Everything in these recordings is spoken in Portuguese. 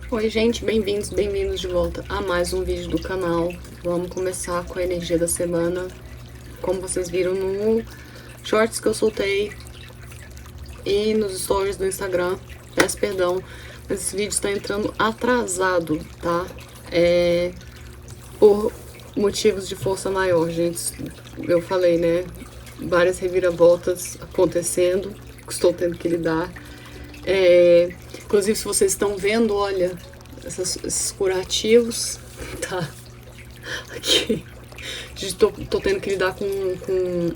Oi gente, bem-vindos de volta a mais um vídeo do canal. Vamos começar com a energia da semana. Como vocês viram no shorts que eu soltei e nos stories do Instagram, peço perdão, mas esse vídeo está entrando atrasado, tá? Por motivos de força maior, gente. Eu falei, né? Várias reviravoltas acontecendo, que estou tendo que lidar. Inclusive, se vocês estão vendo, olha, esses curativos, tá? Aqui. Tô tendo que lidar com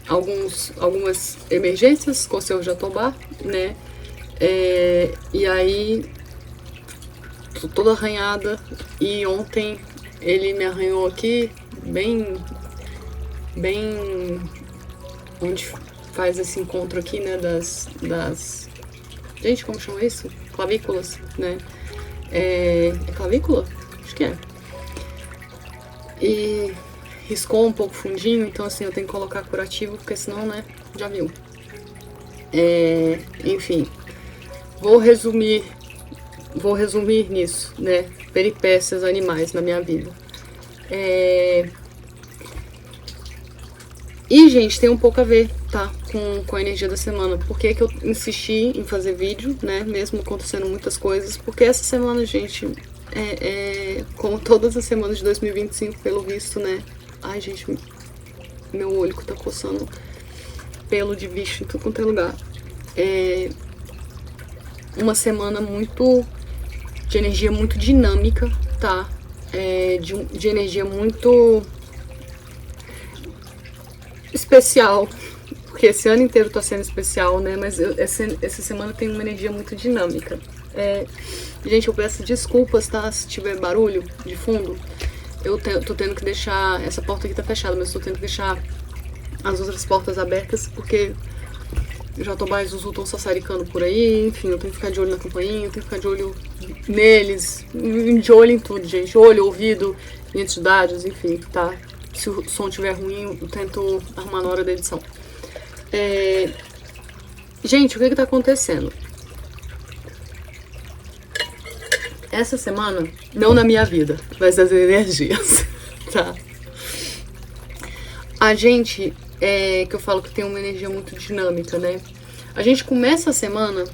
algumas emergências com o seu Jatobá, né? E aí, tô toda arranhada. E ontem ele me arranhou aqui, bem onde faz esse encontro aqui, né? Gente, como chama isso? Clavículas, né? É clavícula? Acho que é. E riscou um pouco fundinho, então assim, eu tenho que colocar curativo, porque senão, né, já viu. Enfim, vou resumir nisso, né, peripécias animais na minha vida. E, gente, tem um pouco a ver, tá, com a energia da semana. Por que eu insisti em fazer vídeo, né, mesmo acontecendo muitas coisas? Porque essa semana, gente, como todas as semanas de 2025, pelo visto, né? Ai, gente, meu olho tá coçando, pelo de bicho em tudo quanto é lugar. Uma semana de energia muito dinâmica, tá? De energia muito especial, porque esse ano inteiro tá sendo especial, né? Mas essa semana tem uma energia muito dinâmica. Gente, eu peço desculpas, tá? Se tiver barulho de fundo. Eu tô tendo que deixar... Essa porta aqui tá fechada, mas tô tendo que deixar as outras portas abertas, porque Jatobá e Zuzu estão sassaricando por aí. Enfim, eu tenho que ficar de olho na campainha, eu tenho que ficar de olho neles, de olho em tudo, gente. Olho, ouvido, entidades, enfim, tá? Se o som estiver ruim, eu tento arrumar na hora da edição. Gente, o que tá acontecendo? Essa semana, não na minha vida, mas das energias, tá? A gente, que eu falo que tem uma energia muito dinâmica, né? A gente começa a semana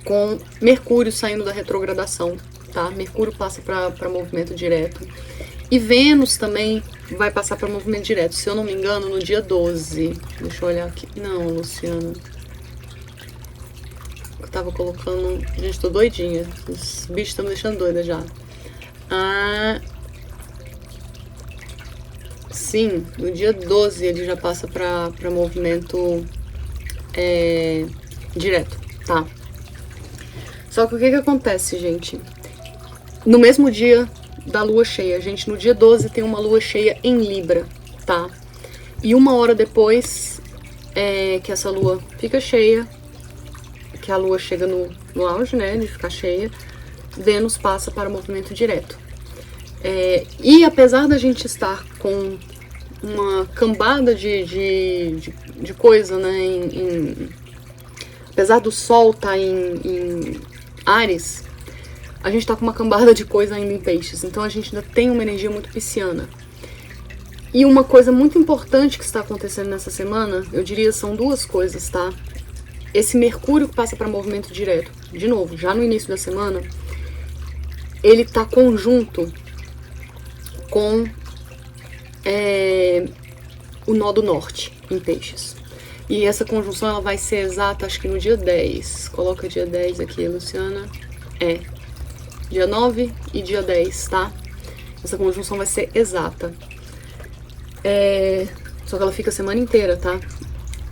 com Mercúrio saindo da retrogradação, tá? Mercúrio passa para movimento direto. E Vênus também vai passar para movimento direto, se eu não me engano, no dia 12. Deixa eu olhar aqui. Não, Luciana. Eu tava colocando... Gente, tô doidinha. Os bichos estão me deixando doida já. Sim, no dia 12 ele já passa para movimento direto, tá? Só que o que acontece, gente? No mesmo dia da lua cheia, gente, no dia 12 tem uma lua cheia em Libra, tá? E uma hora depois que essa lua fica cheia, que a lua chega no auge, né, de ficar cheia, Vênus passa para o movimento direto. E apesar da gente estar com uma cambada de coisa, né, apesar do Sol estar em Áries, a gente tá com uma cambada de coisa ainda em Peixes, então a gente ainda tem uma energia muito pisciana. E uma coisa muito importante que está acontecendo nessa semana, eu diria, são duas coisas, tá? Esse Mercúrio que passa para movimento direto, de novo, já no início da semana, ele tá conjunto com o nó do norte, em Peixes. E essa conjunção ela vai ser exata, acho que no dia 10. Coloca dia 10 aqui, Luciana. Dia 9 e dia 10, tá? Essa conjunção vai ser exata. Só que ela fica a semana inteira, tá?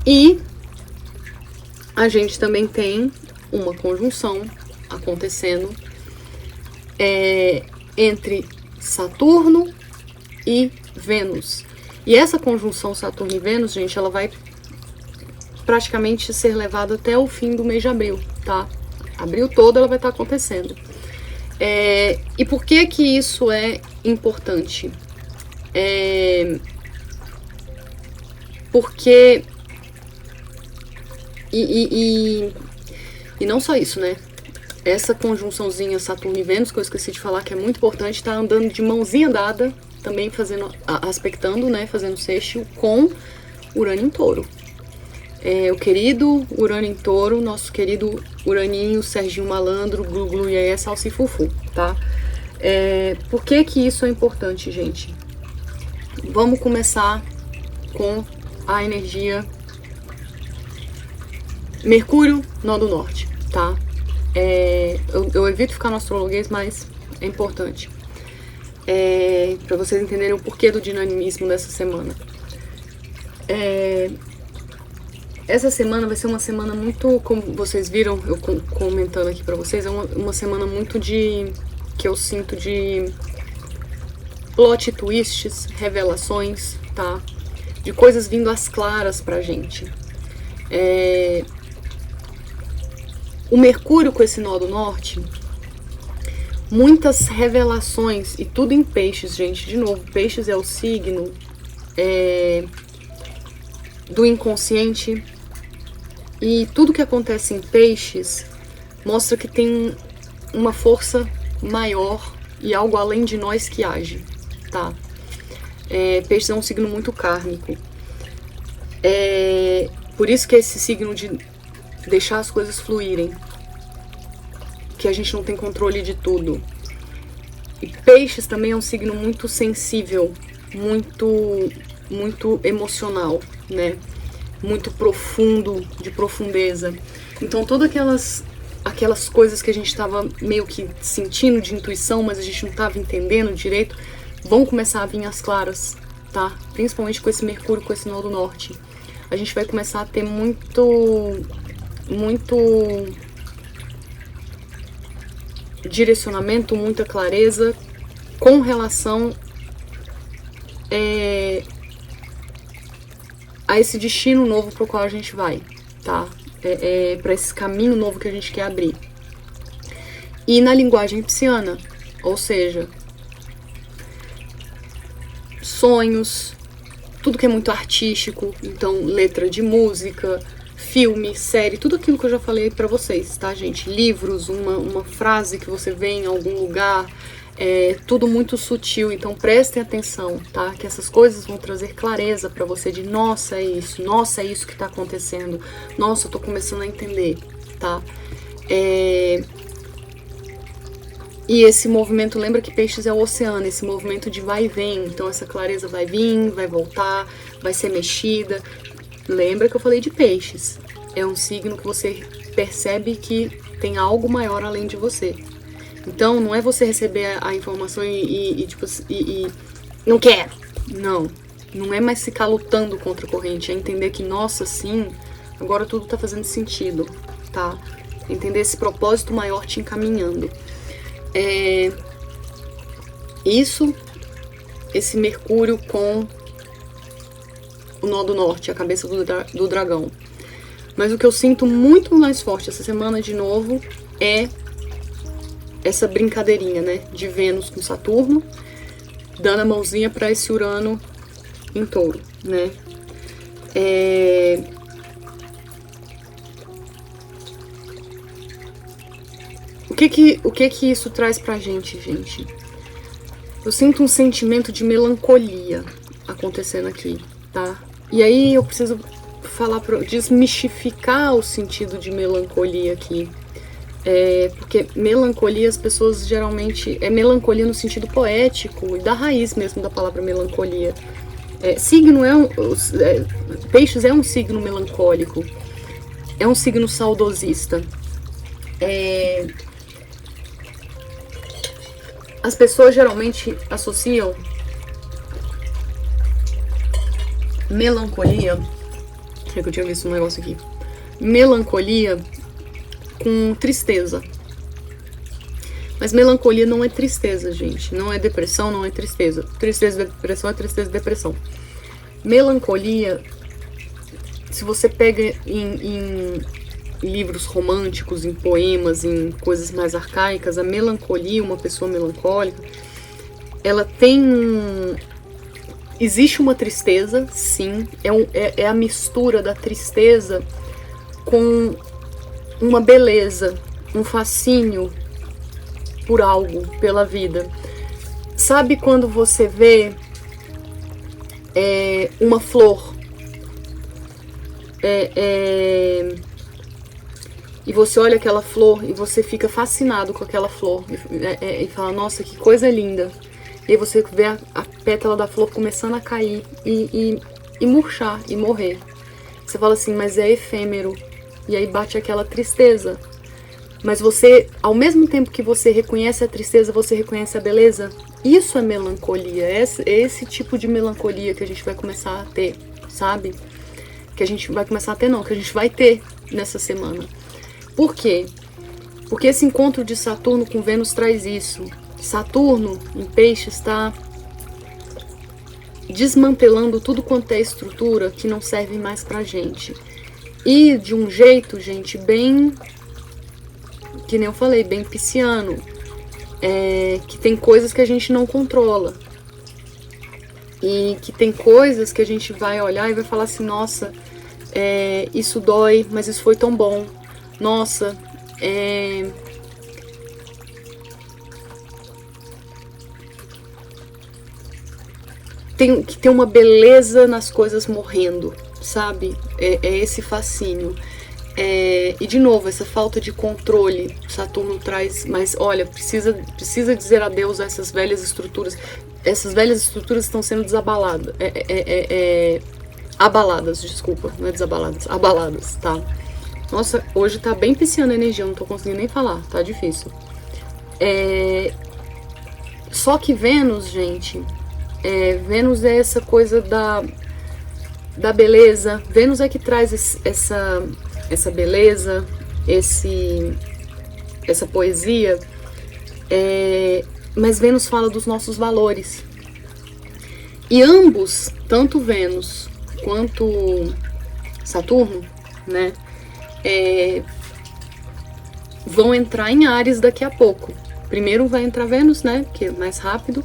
E a gente também tem uma conjunção acontecendo entre Saturno e Vênus. E essa conjunção Saturno e Vênus, gente, ela vai praticamente ser levada até o fim do mês de abril, tá? Abril todo ela vai estar acontecendo. E por que que isso é importante? Porque... E não só isso, né? essa conjunçãozinha Saturno e Vênus, que eu esqueci de falar, que é muito importante, está andando de mãozinha dada, também aspectando, né, fazendo sextil com Urano em Touro. O querido Urano em Touro, nosso querido Uraninho, Serginho Malandro, Glu Glu e aí Salsifufu, tá? Por que que isso é importante, gente? Vamos começar com a energia Mercúrio, nó do norte, tá? Eu evito ficar no astrologuês, mas é importante. Para vocês entenderem o porquê do dinamismo dessa semana. Essa semana vai ser uma semana muito, como vocês viram, eu comentando aqui pra vocês, é uma semana muito que eu sinto de plot twists, revelações, tá? De coisas vindo às claras pra gente. O Mercúrio com esse nó do norte, muitas revelações, e tudo em peixes, gente. De novo, peixes é o signo do inconsciente, e tudo que acontece em peixes mostra que tem uma força maior e algo além de nós que age, tá? Peixes é um signo muito kármico. Por isso que é esse signo de deixar as coisas fluírem, que a gente não tem controle de tudo. E peixes também é um signo muito sensível, muito emocional, né? Muito profundo, de profundeza. Então todas aquelas coisas que a gente estava meio que sentindo de intuição, mas a gente não estava entendendo direito, vão começar a vir às claras, tá? Principalmente com esse Mercúrio, com esse nó do norte. A gente vai começar a ter muito direcionamento, muita clareza com relação a esse destino novo pro qual a gente vai, tá? Para esse caminho novo que a gente quer abrir. E na linguagem pisciana, ou seja, sonhos, tudo que é muito artístico, então letra de música, filme, série, tudo aquilo que eu já falei pra vocês, tá, gente? Livros, uma frase que você vê em algum lugar, tudo muito sutil, então prestem atenção, tá? Que essas coisas vão trazer clareza pra você de nossa, é isso que tá acontecendo, nossa, eu tô começando a entender, tá? E esse movimento, lembra que peixes é o oceano, esse movimento de vai e vem, então essa clareza vai vir, vai voltar, vai ser mexida. Lembra que eu falei de peixes, é um signo que você percebe que tem algo maior além de você. Então não é você receber a informação e não quero. Não é mais ficar lutando contra a corrente, é entender que, nossa, sim, agora tudo tá fazendo sentido, tá? Entender esse propósito maior te encaminhando. Esse Mercúrio com o nó do norte, a cabeça do dragão. Mas o que eu sinto muito mais forte essa semana, de novo, é essa brincadeirinha, né, de Vênus com Saturno, dando a mãozinha para esse Urano em Touro, né. O que que isso traz pra gente, gente? Eu sinto um sentimento de melancolia acontecendo aqui, tá? E aí eu preciso desmistificar o sentido de melancolia aqui. Porque melancolia, as pessoas geralmente... É melancolia no sentido poético e da raiz mesmo da palavra melancolia. Peixes é um signo melancólico. É um signo saudosista. As pessoas geralmente associam melancolia... É que eu tinha visto um negócio aqui. Melancolia com tristeza. Mas melancolia não é tristeza, gente. Não é depressão, não é tristeza. Tristeza e depressão é tristeza e depressão. Melancolia, se você pega em livros românticos, em poemas, em coisas mais arcaicas, a melancolia, uma pessoa melancólica, ela tem existe uma tristeza, sim, é a mistura da tristeza com uma beleza, um fascínio por algo, pela vida. Sabe quando você vê uma flor e você olha aquela flor e você fica fascinado com aquela flor e fala, nossa, que coisa linda. E aí você vê a pétala da flor começando a cair e murchar e morrer. Você fala assim, mas é efêmero. E aí bate aquela tristeza. Mas você, ao mesmo tempo que você reconhece a tristeza, você reconhece a beleza. Isso é melancolia. É esse tipo de melancolia que a gente vai começar a ter, sabe? Que a gente vai começar a ter, não, que a gente vai ter nessa semana. Por quê? Porque esse encontro de Saturno com Vênus traz isso. Saturno, em Peixes, está desmantelando tudo quanto é estrutura que não serve mais pra gente. E de um jeito, gente, bem... que nem eu falei, bem pisciano. Que tem coisas que a gente não controla. E que tem coisas que a gente vai olhar e vai falar assim, nossa, isso dói, mas isso foi tão bom. Nossa, tem uma beleza nas coisas morrendo, sabe? É esse fascínio. E de novo, essa falta de controle Saturno traz, mas olha, precisa dizer adeus a essas velhas estruturas. Essas velhas estruturas estão sendo desabaladas. Abaladas, desculpa, não é desabaladas, abaladas, tá? Nossa, hoje tá bem pisciana a energia, eu não tô conseguindo nem falar, tá difícil. Só que Vênus, gente, Vênus é essa coisa da beleza. Vênus é que traz essa beleza, essa poesia, mas Vênus fala dos nossos valores. E ambos, tanto Vênus quanto Saturno, né, vão entrar em Áries daqui a pouco. Primeiro vai entrar Vênus, né, que é mais rápido,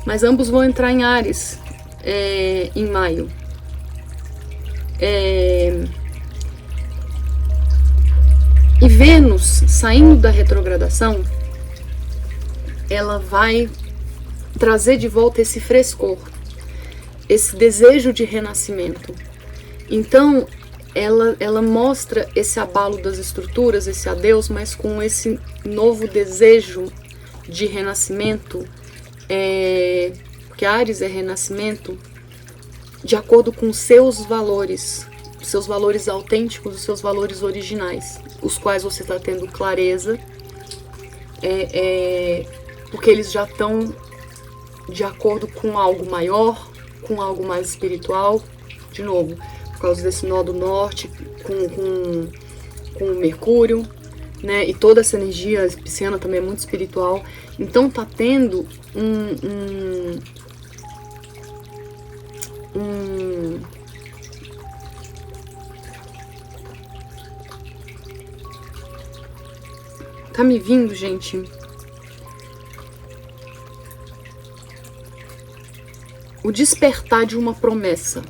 mas ambos vão entrar em Áries em maio. E Vênus, saindo da retrogradação, ela vai trazer de volta esse frescor, esse desejo de renascimento. Então, ela mostra esse abalo das estruturas, esse adeus, mas com esse novo desejo de renascimento, porque Áries é renascimento, de acordo com seus valores autênticos, os seus valores originais, os quais você está tendo clareza, porque eles já estão de acordo com algo maior, com algo mais espiritual, de novo, por causa desse nó do norte, com o Mercúrio, né? E toda essa energia pisciana também é muito espiritual. Então tá tendo tá me vindo, gente, o despertar de uma promessa.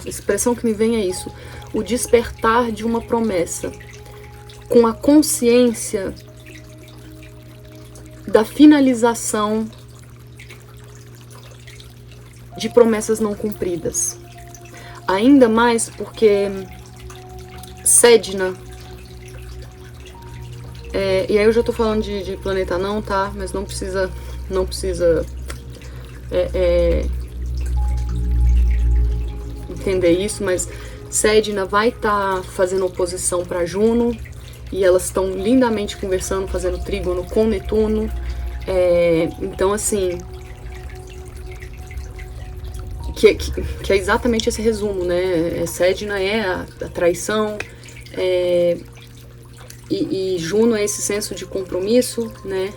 A expressão que me vem é isso. O despertar de uma promessa. Com a consciência da finalização de promessas não cumpridas. Ainda mais porque Sedna, e aí eu já tô falando de planeta não, tá? Mas não precisa entender isso, mas Sedna vai estar fazendo oposição para Juno, e elas estão lindamente conversando, fazendo trígono com Netuno. Então, assim, que é exatamente esse resumo, né? Sedna é a traição, e Juno é esse senso de compromisso, né?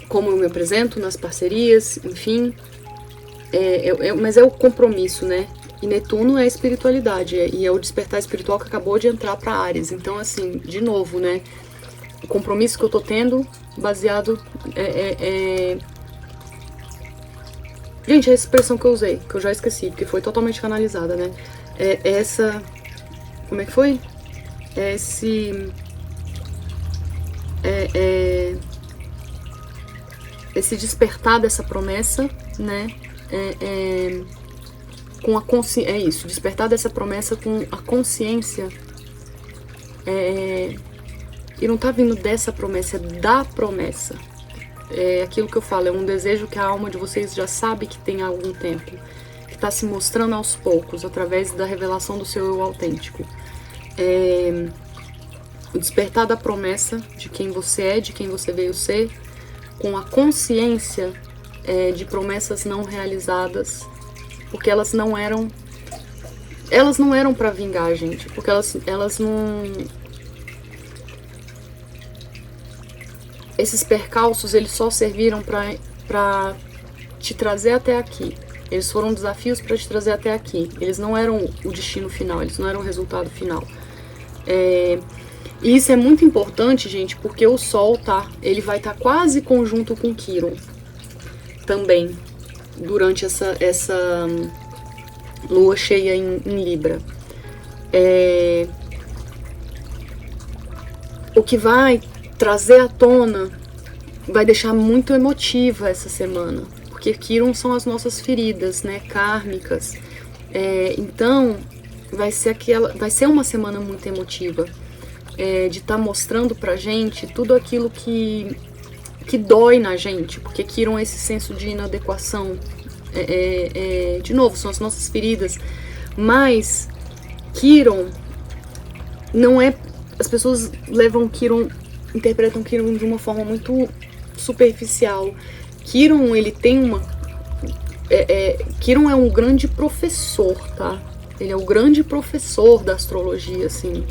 Como eu me apresento nas parcerias, enfim. Mas é o compromisso, né? E Netuno é a espiritualidade, e é o despertar espiritual que acabou de entrar para Áries. Então, assim, de novo, né? O compromisso que eu tô tendo, baseado... Gente, é a expressão que eu usei, que eu já esqueci, porque foi totalmente canalizada, né? Essa... Como é que foi? esse despertar dessa promessa, né? Com a consciência, isso, despertar dessa promessa com a consciência, e não tá vindo dessa promessa, é da promessa. É aquilo que eu falo, é um desejo que a alma de vocês já sabe que tem há algum tempo, que está se mostrando aos poucos, através da revelação do seu eu autêntico. O despertar da promessa de quem você é, de quem você veio ser, com a consciência de promessas não realizadas, porque elas não eram para vingar a gente, porque elas não... Esses percalços, eles só serviram para te trazer até aqui. Eles foram desafios para te trazer até aqui. Eles não eram o destino final, eles não eram o resultado final. E isso é muito importante, gente, porque o Sol, ele vai estar quase conjunto com Quiron também, durante essa lua cheia em Libra. O que vai trazer à tona, vai deixar muito emotiva essa semana, porque Quiron são as nossas feridas, né, kármicas. Então, vai ser uma semana muito emotiva, de estar mostrando pra gente tudo aquilo que dói na gente, porque Quiron é esse senso de inadequação. De novo, são as nossas feridas, mas Quiron não é... As pessoas interpretam Quiron de uma forma muito superficial. Quiron, ele tem uma... Quiron é um grande professor, tá? Ele é o grande professor da astrologia, assim.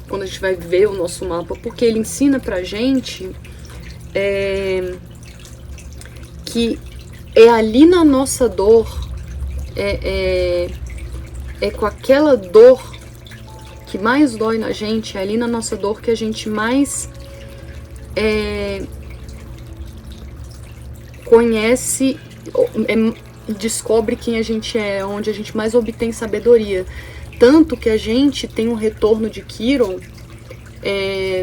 Quando a gente vai ver o nosso mapa, porque ele ensina pra gente que é ali na nossa dor, com aquela dor que mais dói na gente, é ali na nossa dor que a gente mais conhece, descobre quem a gente é, onde a gente mais obtém sabedoria. Tanto que a gente tem um retorno de Quiron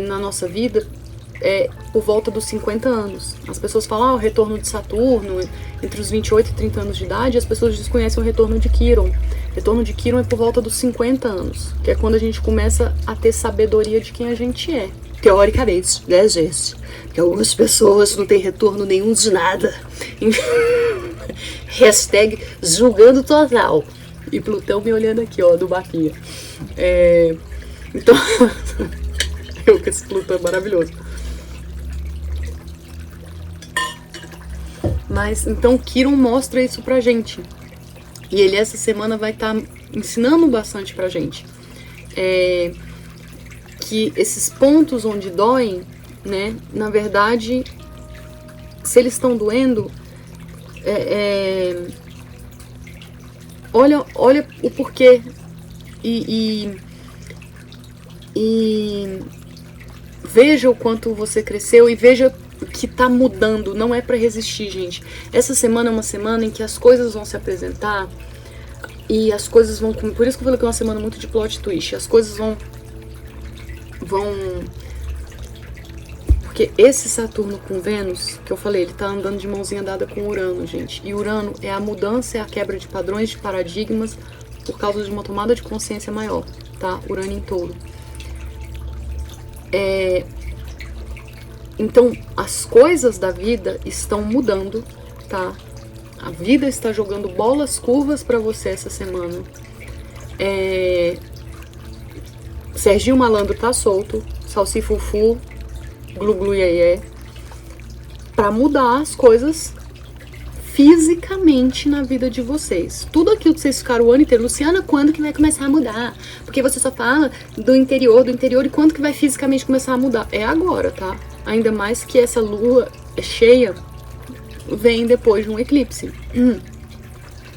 na nossa vida por volta dos 50 anos. As pessoas falam, o retorno de Saturno, entre os 28 e 30 anos de idade, as pessoas desconhecem o retorno de Quiron. O retorno de Quiron é por volta dos 50 anos, que é quando a gente começa a ter sabedoria de quem a gente é. Teoricamente, né, gente? Porque algumas pessoas não têm retorno nenhum de nada. Hashtag julgando total. E Plutão me olhando aqui, ó, do mapinha. Então, eu com esse Plutão é maravilhoso. Mas, então, Quiron mostra isso pra gente. E ele, essa semana, vai estar ensinando bastante pra gente. Que esses pontos onde doem, né, na verdade, se eles estão doendo, olha o porquê e veja o quanto você cresceu e veja o que tá mudando. Não é pra resistir, gente. Essa semana é uma semana em que as coisas vão se apresentar e as coisas vão... Por isso que eu falei que é uma semana muito de plot twist. As coisas vão... Porque esse Saturno com Vênus, que eu falei, ele tá andando de mãozinha dada com Urano, gente. E Urano é a mudança, é a quebra de padrões, de paradigmas, por causa de uma tomada de consciência maior, tá? Urano em Touro. Então, as coisas da vida estão mudando, tá? A vida está jogando bolas curvas pra você essa semana. Serginho Malandro tá solto, Salsifufu, Glu Glu Iê, pra mudar as coisas fisicamente na vida de vocês. Tudo aquilo que vocês ficaram o ano inteiro, Luciana, quando que vai começar a mudar? Porque você só fala do interior, e quando que vai fisicamente começar a mudar? É agora, tá? Ainda mais que essa lua cheia vem depois de um eclipse.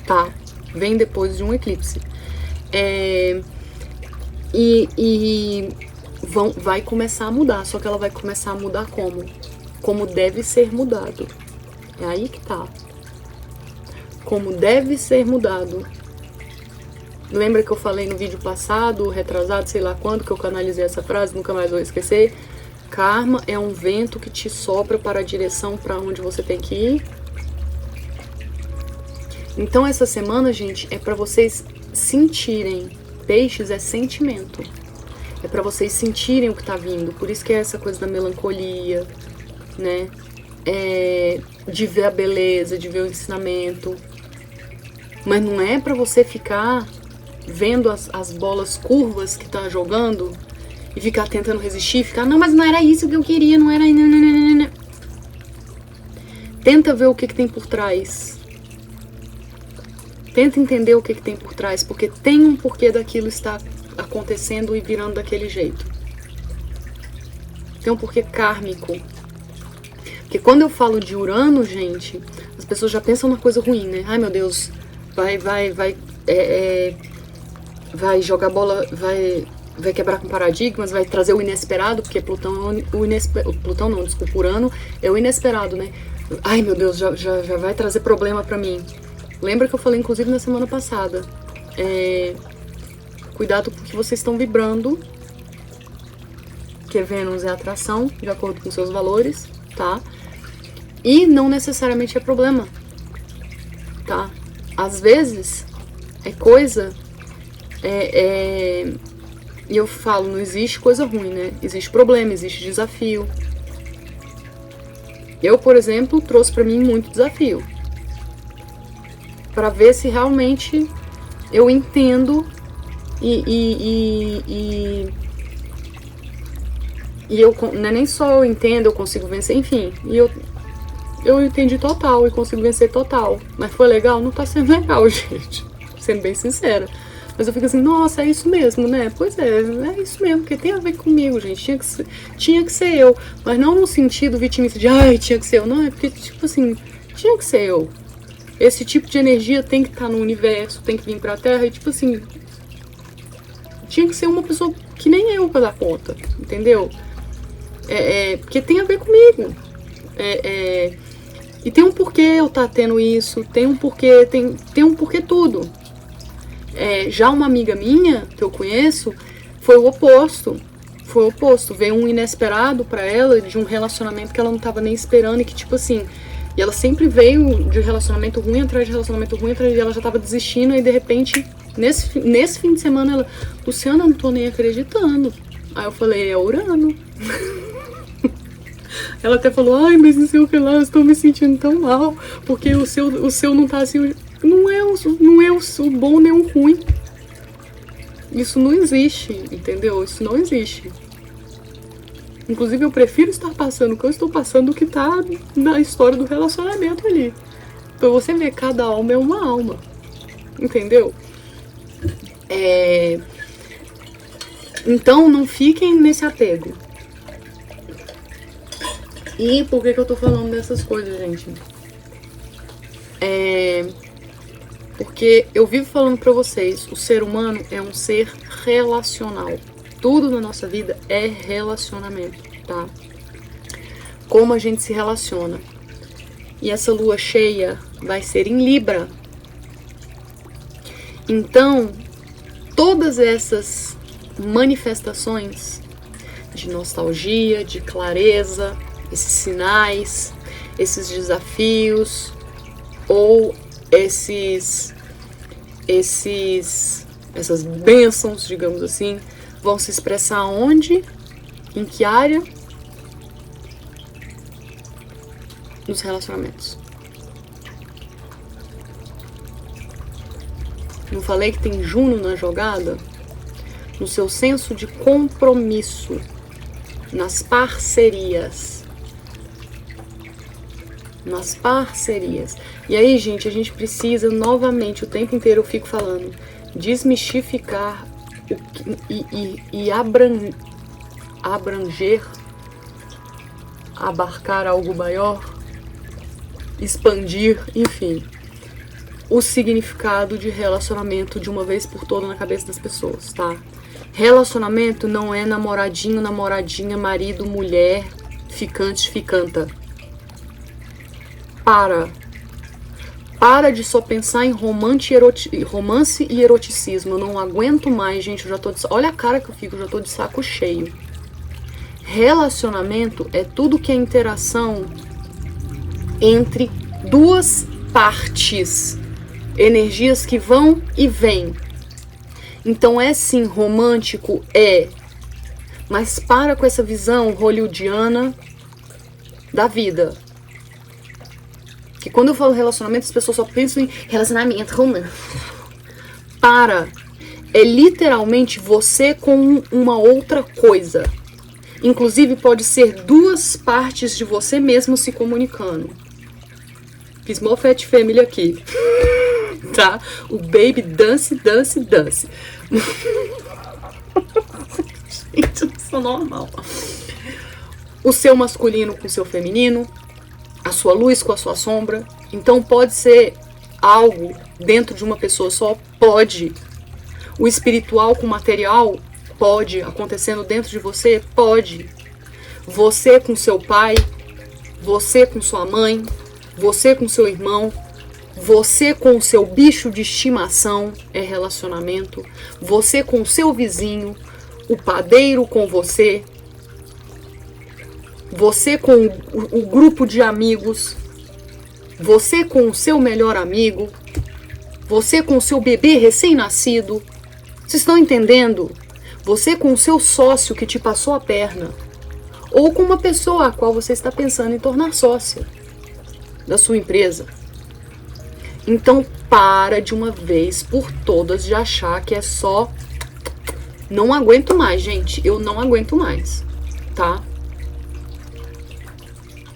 Tá? Vem depois de um eclipse. Vai começar a mudar, só que ela vai começar a mudar como? Como deve ser mudado. É aí que tá. Como deve ser mudado. Lembra que eu falei no vídeo passado, retrasado, sei lá quando, que eu canalizei essa frase, nunca mais vou esquecer? Karma é um vento que te sopra para a direção para onde você tem que ir. Então essa semana, gente, é para vocês sentirem. Peixes é sentimento. É para vocês sentirem o que tá vindo. Por isso que é essa coisa da melancolia, né? De ver a beleza, de ver o ensinamento. Mas não é para você ficar vendo as bolas curvas que tá jogando e ficar tentando resistir, ficar, não, mas não era isso que eu queria, não era... Não. Tenta ver o que tem por trás. Tenta entender o que tem por trás, porque tem um porquê daquilo estar acontecendo e virando daquele jeito. Tem um porquê kármico. Porque quando eu falo de Urano, gente, as pessoas já pensam numa coisa ruim, né? Ai, meu Deus, vai jogar bola, vai quebrar com paradigmas, vai trazer o inesperado, porque Plutão é o inesperado. Plutão não, desculpa, Urano é o inesperado, né? Ai, meu Deus, já vai trazer problema pra mim. Lembra que eu falei, inclusive, na semana passada. Cuidado porque vocês estão vibrando. Que Vênus é atração, de acordo com seus valores, tá? E não necessariamente é problema, tá? Às vezes, é coisa... E eu falo, não existe coisa ruim, né? Existe problema, existe desafio. Eu, por exemplo, trouxe pra mim muito desafio. Pra ver se realmente eu entendo e eu, não é nem só eu entendo, eu consigo vencer, enfim. E eu entendi total e consigo vencer total. Mas foi legal? Não tá sendo legal, gente. Sendo bem sincera. Mas eu fico assim, nossa, é isso mesmo, né? Pois é isso mesmo, porque tem a ver comigo, gente. Tinha que ser eu. Mas não no sentido vitimista de, ai, tinha que ser eu. Não, é porque, tipo assim, tinha que ser eu. Esse tipo de energia tem que estar no universo, tem que vir pra Terra e, tipo assim, tinha que ser uma pessoa que nem eu pra dar conta, entendeu? Porque tem a ver comigo. E tem um porquê eu estar tendo isso, tem um porquê, tem um porquê tudo. Já uma amiga minha, que eu conheço, foi o oposto. Foi o oposto. Veio um inesperado pra ela de um relacionamento que ela não tava nem esperando e que, tipo assim... E ela sempre veio de relacionamento ruim atrás de relacionamento ruim atrás de ela já tava desistindo e de repente, nesse fim de semana, ela... Luciana, eu não tô nem acreditando. Aí eu falei, é Urano. Ela até falou, ai, mas não sei o que lá, eu estou me sentindo tão mal, porque o seu não tá assim... Não é o bom nem o ruim. Isso não existe, entendeu? Isso não existe. Inclusive, eu prefiro estar passando o que eu estou passando do que tá na história do relacionamento ali. Pra você ver, cada alma é uma alma. Entendeu? Então, não fiquem nesse apego. E por que eu tô falando dessas coisas, gente? Porque eu vivo falando pra vocês, o ser humano é um ser relacional. Tudo na nossa vida é relacionamento, tá? Como a gente se relaciona. E essa lua cheia vai ser em Libra. Então, todas essas manifestações de nostalgia, de clareza, esses sinais, esses desafios, ou essas bênçãos, digamos assim, vão se expressar onde? Em que área? Nos relacionamentos. Não falei que tem Juno na jogada? No seu senso de compromisso, nas parcerias. Nas parcerias. E aí, gente, a gente precisa novamente, o tempo inteiro eu fico falando, desmistificar e abranger, abarcar algo maior, expandir, enfim, o significado de relacionamento de uma vez por toda na cabeça das pessoas, tá? Relacionamento não é namoradinho, namoradinha, marido, mulher, ficante, ficanta. Para de só pensar em romance e eroticismo. Eu não aguento mais, gente. Eu já tô olha a cara que eu fico, eu já tô de saco cheio. Relacionamento é tudo que é interação entre duas partes. Energias que vão e vêm. Então é sim, romântico é. Mas para com essa visão hollywoodiana da vida. Que quando eu falo relacionamento, as pessoas só pensam em relacionamento romântico. Para. É literalmente você com uma outra coisa. Inclusive pode ser duas partes de você mesmo se comunicando. Fiz mó Fat Family aqui. Tá? O baby dance. Gente, eu não sou normal. O seu masculino com o seu feminino. A sua luz com a sua sombra. Então pode ser algo dentro de uma pessoa só? Pode. O espiritual com o material? Pode. Acontecendo dentro de você? Pode. Você com seu pai, você com sua mãe, você com seu irmão, você com o seu bicho de estimação é relacionamento, você com o seu vizinho, o padeiro com você, você com o grupo de amigos, você com o seu melhor amigo, você com o seu bebê recém-nascido. Vocês estão entendendo? Você com o seu sócio que te passou a perna, ou com uma pessoa a qual você está pensando em tornar sócia da sua empresa. Então para de uma vez por todas de achar que é só... Não aguento mais, gente. Eu não aguento mais, tá?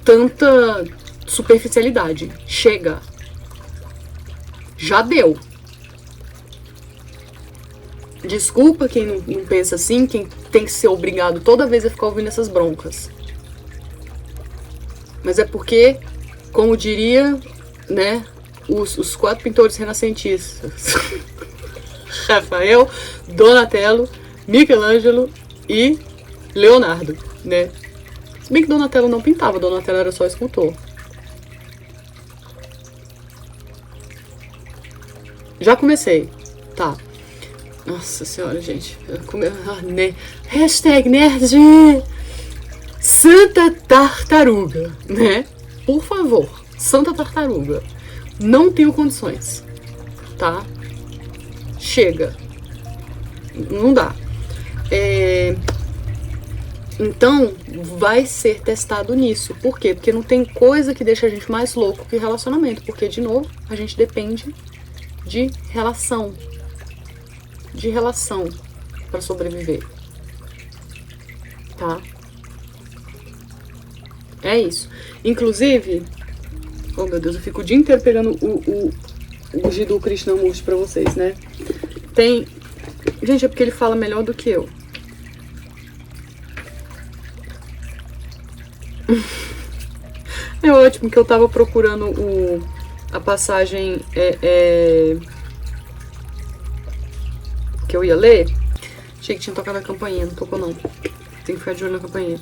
Tanta superficialidade. Chega. Já deu. Desculpa quem não pensa assim, quem tem que ser obrigado toda vez a ficar ouvindo essas broncas. Mas é porque, como diria, né, os 4 pintores renascentistas, Rafael, Donatello, Michelangelo e Leonardo, né? Se bem que Donatello não pintava, Donatello era só escultor. Já comecei, tá? Nossa senhora, gente. Hashtag nerd. Santa Tartaruga, né? Por favor, Santa Tartaruga. Não tenho condições, tá? Chega. Não dá. Então, vai ser testado nisso. Por quê? Porque não tem coisa que deixa a gente mais louco que relacionamento. Porque, de novo, a gente depende de relação. De relação para sobreviver. Tá? É isso. Inclusive, oh meu Deus, eu fico o dia inteiro pegando o Jiddu Krishnamurti pra vocês, né? Tem... Gente, é porque ele fala melhor do que eu. É ótimo que eu tava procurando a passagem que eu ia ler. Achei que tinha tocado a campainha, não tocou não. Tem que ficar de olho na campainha.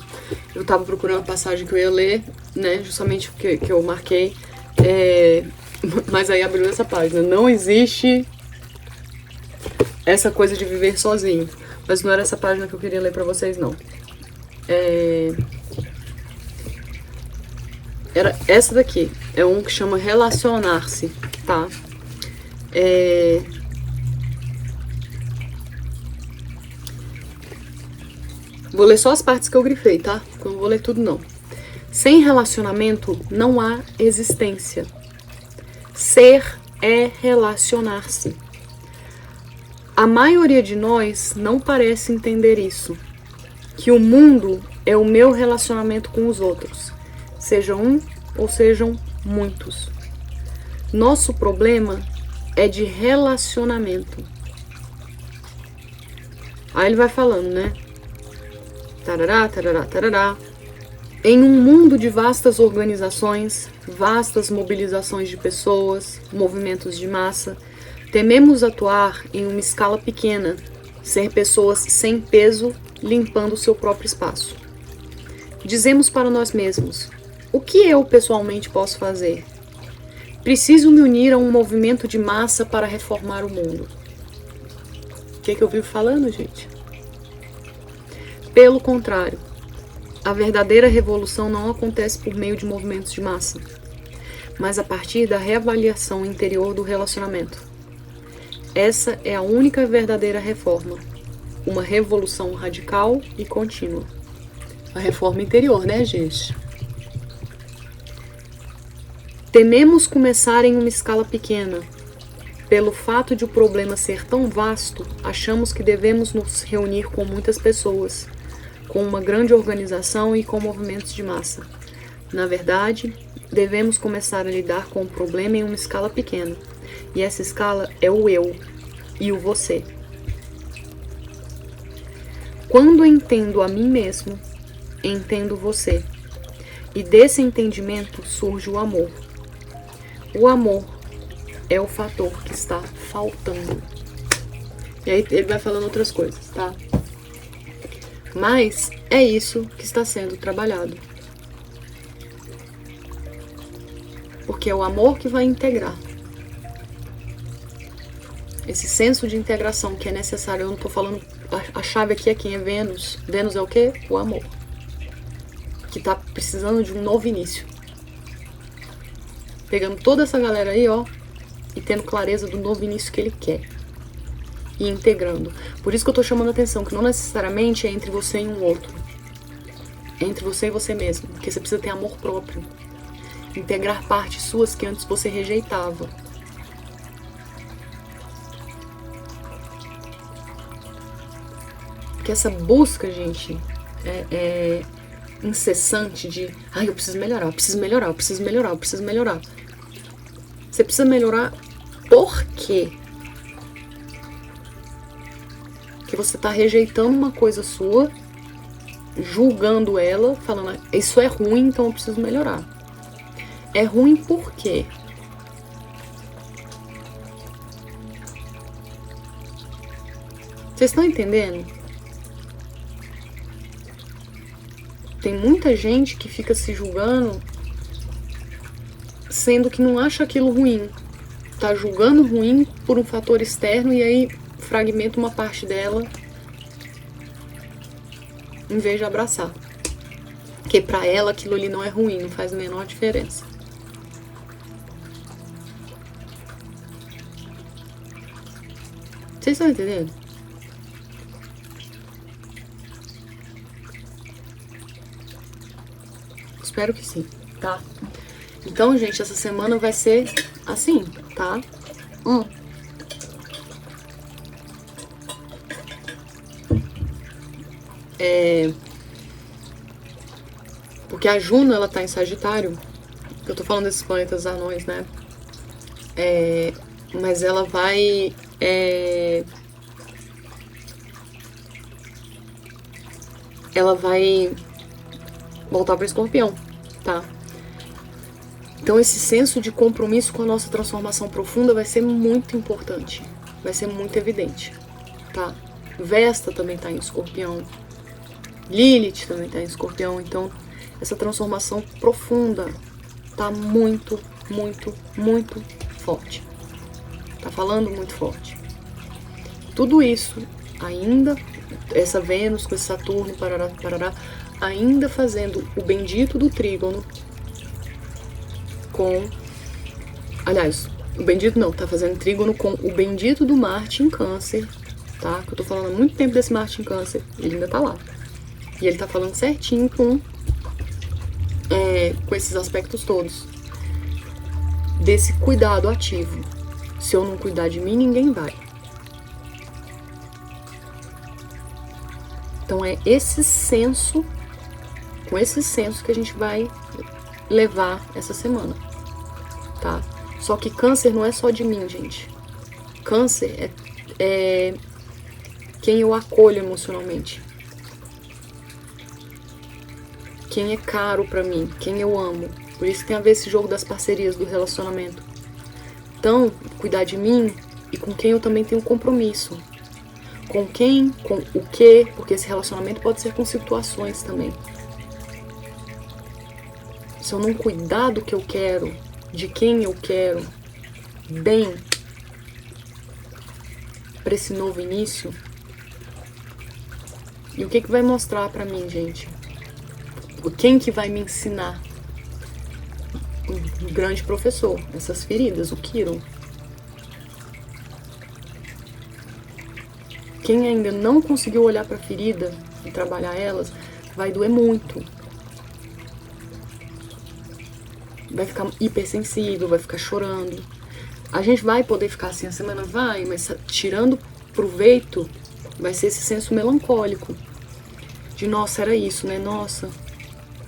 Eu tava procurando a passagem que eu ia ler, né? Justamente que eu marquei. Mas aí abriu essa página. Não existe essa coisa de viver sozinho. Mas não era essa página que eu queria ler pra vocês, não. Era essa daqui. É um que chama Relacionar-se, tá? Vou ler só as partes que eu grifei, tá? Eu não vou ler tudo, não. Sem relacionamento não há existência. Ser é relacionar-se. A maioria de nós não parece entender isso. Que o mundo é o meu relacionamento com os outros. Sejam um ou sejam muitos. Nosso problema é de relacionamento. Aí ele vai falando, né? Tarará, tarará, tarará. Em um mundo de vastas organizações, vastas mobilizações de pessoas, movimentos de massa, tememos atuar em uma escala pequena, ser pessoas sem peso, limpando seu próprio espaço. Dizemos para nós mesmos: o que eu pessoalmente posso fazer? Preciso me unir a um movimento de massa para reformar o mundo. O que eu vivo falando, gente? Pelo contrário, a verdadeira revolução não acontece por meio de movimentos de massa, mas a partir da reavaliação interior do relacionamento. Essa é a única verdadeira reforma, uma revolução radical e contínua. A reforma interior, né, gente? Tememos começar em uma escala pequena. Pelo fato de o problema ser tão vasto, achamos que devemos nos reunir com muitas pessoas, com uma grande organização e com movimentos de massa. Na verdade, devemos começar a lidar com o problema em uma escala pequena. E essa escala é o eu e o você. Quando entendo a mim mesmo, entendo você. E desse entendimento surge o amor. O amor é o fator que está faltando. E aí ele vai falando outras coisas, tá? Mas é isso que está sendo trabalhado. Porque é o amor que vai integrar. Esse senso de integração que é necessário. Eu não estou falando... A chave aqui é quem é Vênus. Vênus é o quê? O amor. Que está precisando de um novo início. Pegando toda essa galera aí, ó. E tendo clareza do novo início que ele quer. E integrando. Por isso que eu tô chamando a atenção, que não necessariamente é entre você e um outro. É entre você e você mesmo. Porque você precisa ter amor próprio. Integrar partes suas que antes você rejeitava. Porque essa busca, gente, é incessante de... Ai, eu preciso melhorar, eu preciso melhorar, eu preciso melhorar, eu preciso melhorar. Você precisa melhorar por quê? Que você tá rejeitando uma coisa sua, julgando ela, falando, isso é ruim, então eu preciso melhorar. É ruim por quê? Vocês estão entendendo? Tem muita gente que fica se julgando, sendo que não acha aquilo ruim. Tá julgando ruim por um fator externo e aí fragmenta uma parte dela em vez de abraçar. Porque pra ela aquilo ali não é ruim, não faz a menor diferença. Vocês estão entendendo? Espero que sim, tá? Então, gente, essa semana vai ser assim, tá? Porque a Juno, ela tá em Sagitário. Eu tô falando desses planetas anões, né? Mas ela vai... ela vai voltar para Escorpião, tá? Então esse senso de compromisso com a nossa transformação profunda vai ser muito importante, vai ser muito evidente, tá? Vesta também tá em Escorpião, Lilith também tá em Escorpião, então essa transformação profunda tá muito, muito, muito forte, tá falando muito forte. Tudo isso ainda, essa Vênus com esse Saturno, parará, parará, ainda fazendo o bendito do trígono com... Aliás, o bendito não, tá fazendo trígono com o bendito do Marte em Câncer, tá? Que eu tô falando há muito tempo desse Marte em Câncer, ele ainda tá lá. E ele tá falando certinho com esses aspectos todos. Desse cuidado ativo. Se eu não cuidar de mim, ninguém vai. Então é esse senso... Com esse senso que a gente vai levar essa semana, tá? Só que câncer não é só de mim, gente. Câncer é quem eu acolho emocionalmente. Quem é caro pra mim, quem eu amo. Por isso tem a ver esse jogo das parcerias, do relacionamento. Então, cuidar de mim e com quem eu também tenho compromisso. Com quem, com o quê, porque esse relacionamento pode ser com situações também. Se eu não cuidar do que eu quero, de quem eu quero bem para esse novo início. E o que vai mostrar pra mim, gente? Quem que vai me ensinar? Um grande professor, essas feridas, o Kiron. Quem ainda não conseguiu olhar pra ferida e trabalhar elas, vai doer muito. Vai ficar hipersensível, vai ficar chorando. A gente vai poder ficar assim a semana? Vai, mas tirando proveito, vai ser esse senso melancólico. De, nossa, era isso, né? Nossa,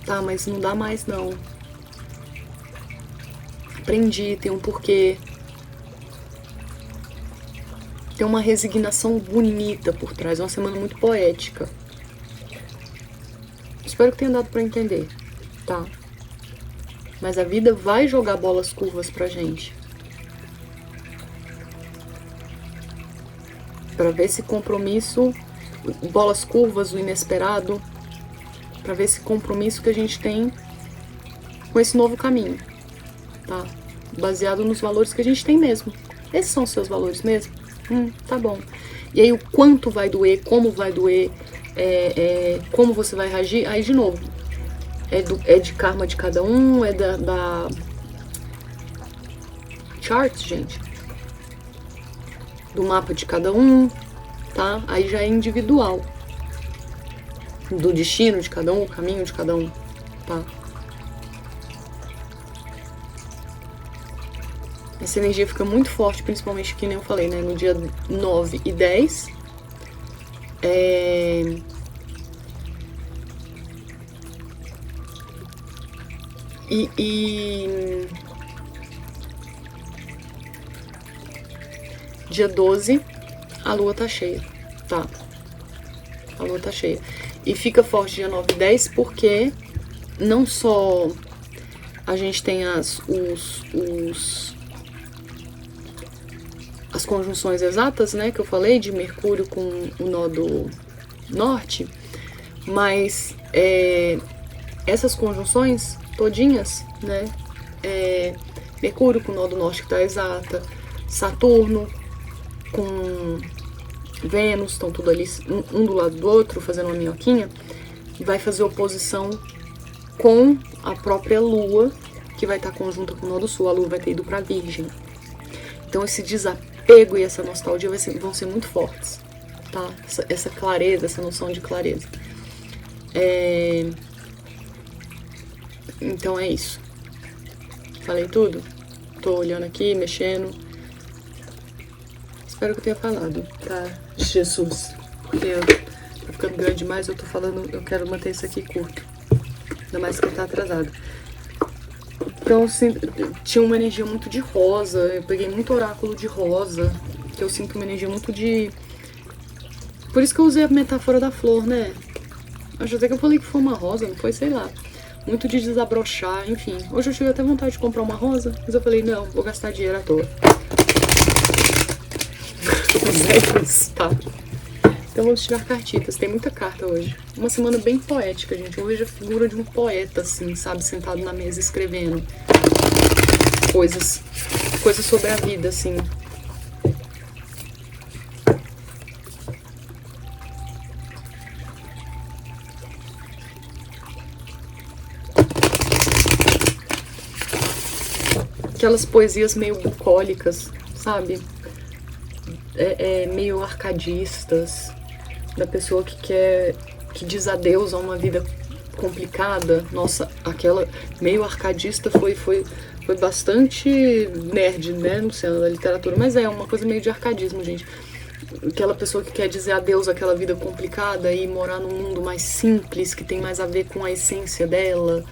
tá, mas não dá mais não. Aprendi, tem um porquê. Tem uma resignação bonita por trás, uma semana muito poética. Espero que tenha dado pra entender, tá? Mas a vida vai jogar bolas curvas pra gente. Pra ver esse compromisso, bolas curvas, o inesperado, pra ver esse compromisso que a gente tem com esse novo caminho, tá? Baseado nos valores que a gente tem mesmo. Esses são os seus valores mesmo? Tá bom. E aí o quanto vai doer, como vai doer, como você vai reagir, aí de novo, é de karma de cada um, é da charts, gente, do mapa de cada um, tá? Aí já é individual, do destino de cada um, o caminho de cada um, tá? Essa energia fica muito forte, principalmente, que nem eu falei, né? No dia 9 e 10. Dia 12, a lua tá cheia, tá? A lua tá cheia. E fica forte dia 9 e 10 porque não só a gente tem as conjunções exatas, né, que eu falei, de Mercúrio com o nodo norte, mas essas conjunções todinhas, né, Mercúrio com o nodo norte que tá exata, Saturno com Vênus, estão tudo ali, um do lado do outro, fazendo uma minhoquinha, vai fazer oposição com a própria Lua, que vai estar conjunta com o nodo sul. A Lua vai ter ido pra Virgem. Então esse desapego e essa nostalgia vão ser muito fortes, tá? Essa clareza, essa noção de clareza. Então é isso. Falei tudo? Tô olhando aqui, mexendo. Espero que eu tenha falado, tá? Jesus. Porque tá ficando grande demais, eu tô falando, eu quero manter isso aqui curto. Ainda mais que ele tá atrasado. Então, assim, tinha uma energia muito de rosa. Eu peguei muito oráculo de rosa. Que eu sinto uma energia muito de... Por isso que eu usei a metáfora da flor, né? Acho até que eu falei que foi uma rosa, não foi? Sei lá. Muito de desabrochar, enfim. Hoje eu tive até vontade de comprar uma rosa, mas eu falei, não, vou gastar dinheiro à toa. Mas é isso, tá? Então vamos tirar cartitas. Tem muita carta hoje. Uma semana bem poética, gente. Eu vejo a figura de um poeta, assim, sabe? Sentado na mesa escrevendo coisas sobre a vida, assim. Aquelas poesias meio bucólicas, sabe? Meio arcadistas, da pessoa que diz adeus a uma vida complicada. Nossa, aquela meio arcadista foi bastante nerd, né, no céu da literatura, mas é uma coisa meio de arcadismo, gente. Aquela pessoa que quer dizer adeus àquela vida complicada e morar num mundo mais simples, que tem mais a ver com a essência dela.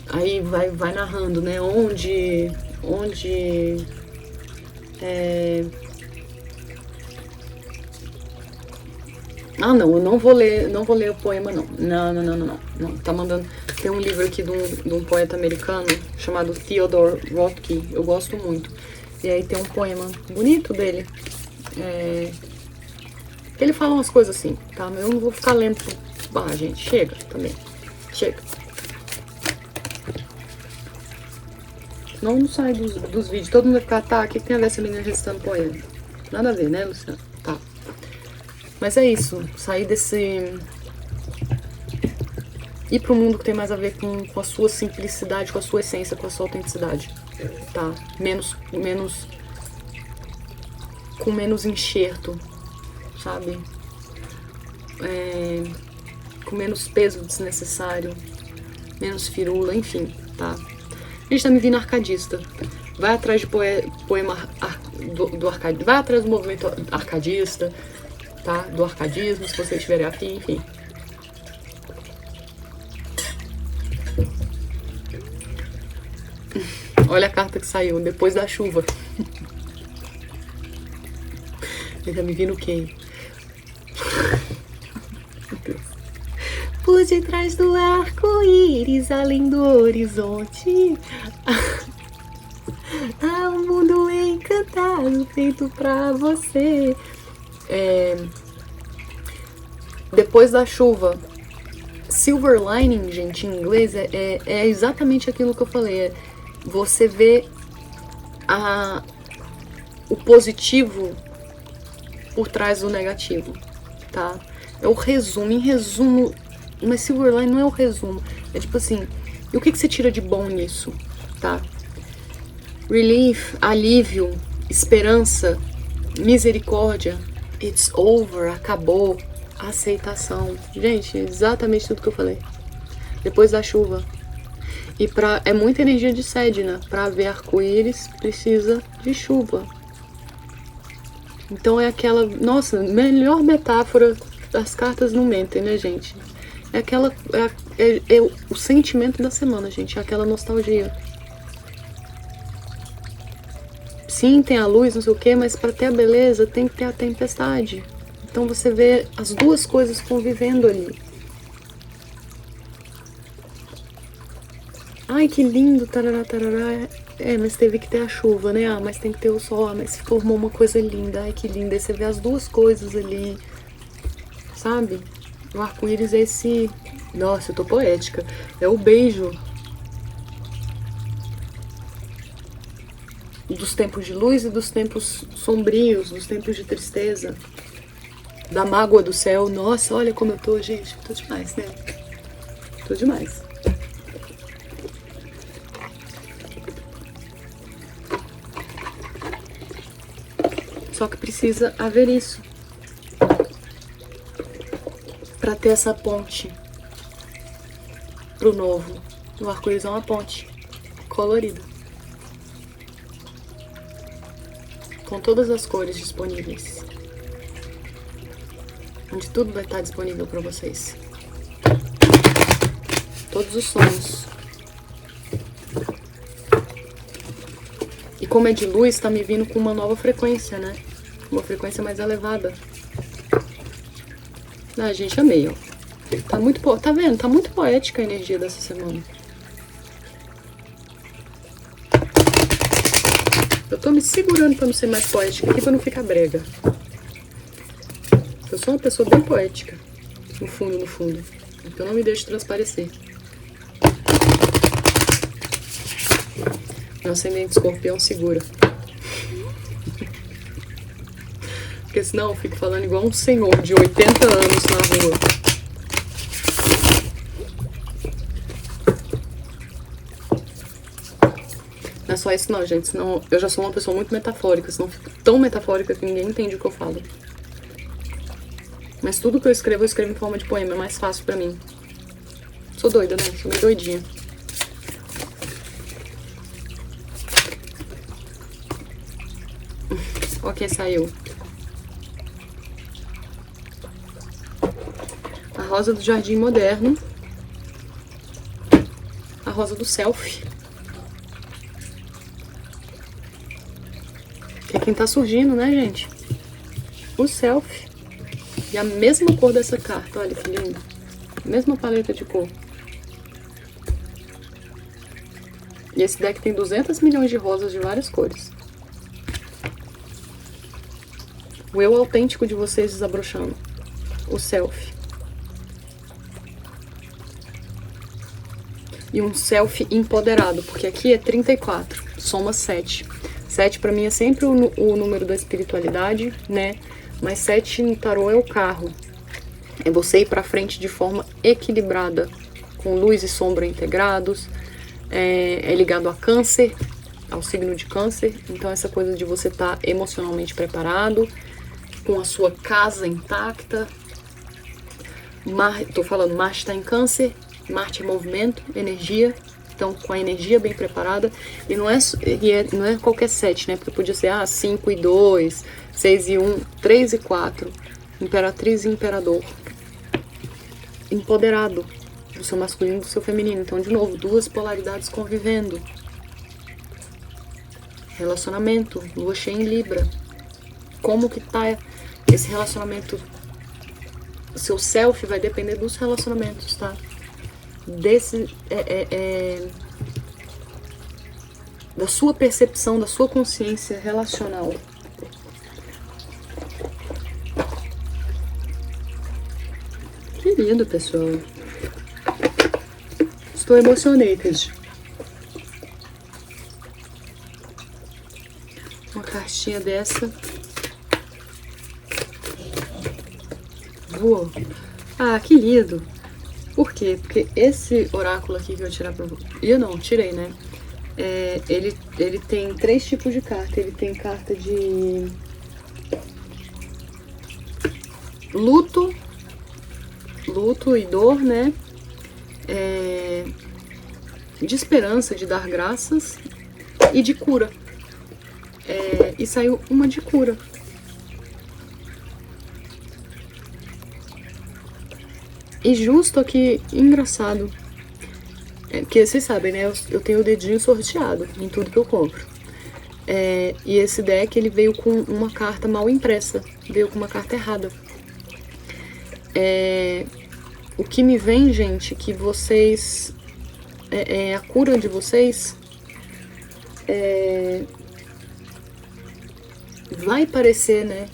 Aí vai narrando, né, onde Ah, não, eu não vou ler o poema, não. Não. Tá mandando... Tem um livro aqui de um poeta americano chamado Theodore Rothke. Eu gosto muito. E aí tem um poema bonito dele. Ele fala umas coisas assim, tá? Mas eu não vou ficar lendo. Ah, gente, chega também. Chega. Não sai dos vídeos. Todo mundo vai ficar, tá, o que tem a ver essa menina recitando poema? Nada a ver, né, Luciana? Tá. Mas é isso. Sair desse... Ir pro mundo que tem mais a ver com a sua simplicidade, com a sua essência, com a sua autenticidade. Tá? Com menos enxerto, sabe? Com menos peso desnecessário, menos firula, enfim, tá? A gente tá me vindo arcadista. Vai atrás de poema do arcadista. Vai atrás do movimento arcadista, tá? Do arcadismo, se vocês tiverem afim, enfim. Olha a carta que saiu, depois da chuva. Ele tá me vindo quem? Por detrás do arco-íris, além do horizonte, há um mundo encantado feito pra você. Depois da chuva. Silver lining, gente, em inglês, é exatamente aquilo que eu falei. Você vê o positivo por trás do negativo, tá? É o resumo, em resumo, mas Silverline não é o resumo. É tipo assim, e o que você tira de bom nisso, tá? Relief, alívio, esperança, misericórdia, it's over, acabou, aceitação. Gente, exatamente tudo que eu falei. Depois da chuva. E é muita energia de Sedna. Pra ver arco-íris, precisa de chuva. Então é aquela... Nossa, melhor metáfora das cartas não mentem, né, gente? É aquela... É o sentimento da semana, gente. É aquela nostalgia. Sim, tem a luz, não sei o quê, mas pra ter a beleza tem que ter a tempestade. Então você vê as duas coisas convivendo ali. Ai, que lindo, tarará, tarará. Mas teve que ter a chuva, né? Ah, mas tem que ter o sol. Ah, mas formou uma coisa linda. Ai, que linda. Aí você vê as duas coisas ali, sabe? O arco-íris é esse... Nossa, eu tô poética. É o beijo dos tempos de luz e dos tempos sombrios, dos tempos de tristeza. Da mágoa do céu. Nossa, olha como eu tô, gente. Tô demais, né? Tô demais. Só que precisa haver isso para ter essa ponte pro novo. O arco-íris é uma ponte colorida, com todas as cores disponíveis, onde tudo vai estar disponível para vocês. Todos os sons. E como é de luz, tá me vindo com uma nova frequência, né? Uma frequência mais elevada. Ah, gente, amei, ó. Tá muito tá vendo? Tá muito poética a energia dessa semana. Eu tô me segurando pra não ser mais poética aqui, pra não ficar brega. Eu sou uma pessoa bem poética. No fundo, no fundo. Então não me deixe transparecer. Meu ascendente escorpião segura. Porque senão eu fico falando igual um senhor de 80 anos na rua. Não é só isso não, gente. Senão eu já sou uma pessoa muito metafórica. Senão eu fico tão metafórica que ninguém entende o que eu falo. Mas tudo que eu escrevo em forma de poema. É mais fácil pra mim. Sou doida, né? Sou meio doidinha. Ok, saiu. A rosa do jardim moderno. A rosa do selfie. Que é quem tá surgindo, né, gente? O selfie. E a mesma cor dessa carta, olha que lindo. Mesma paleta de cor. E esse deck tem 200 milhões de rosas de várias cores. O eu autêntico de vocês desabrochando. O selfie. E um selfie empoderado, porque aqui é 34. soma 7. 7 pra mim é sempre o número da espiritualidade, né? Mas 7 no tarô é o carro. É você ir pra frente de forma equilibrada, com luz e sombra integrados. É ligado a câncer, ao signo de câncer. Então essa coisa de você estar emocionalmente preparado, com a sua casa intacta. Tô falando, Marte está em câncer, Marte é movimento, energia. Então, com a energia bem preparada, e não é qualquer 7, né? Porque podia ser 5 e 2, 6 e 1, 3 e 4, imperatriz e imperador. Empoderado do seu masculino e do seu feminino. Então, de novo, duas polaridades convivendo. Relacionamento, lua cheia em Libra. Como que tá esse relacionamento? O seu self vai depender dos relacionamentos, tá? Da sua percepção, da sua consciência relacional. Que lindo, pessoal. Estou emocionada. Uma cartinha dessa. Voou. Que lindo. Por quê? Porque esse oráculo aqui que eu vou tirar pra você... Eu não, tirei, né? Ele tem 3 tipos de carta. Ele tem carta de luto e dor, né? De esperança, de dar graças e de cura. E saiu uma de cura. E justo aqui, engraçado, porque vocês sabem, né, eu tenho o dedinho sorteado em tudo que eu compro. E esse deck, ele veio com uma carta mal impressa, veio com uma carta errada. O que me vem, gente, que vocês, a cura de vocês, vai parecer, né,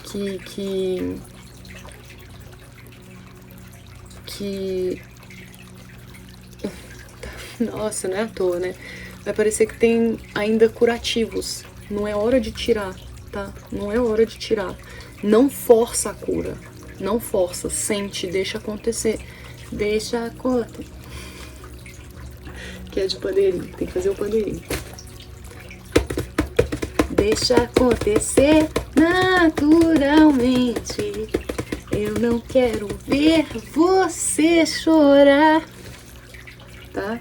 que nossa, não é à toa, né? Vai parecer que tem ainda curativos. Não é hora de tirar, tá? Não é hora de tirar. Não força a cura. Não força. Sente, deixa acontecer. Deixa acontecer. Que é de pandeirinho. Tem que fazer o pandeirinho. Deixa acontecer naturalmente. Eu não quero ver você chorar, tá?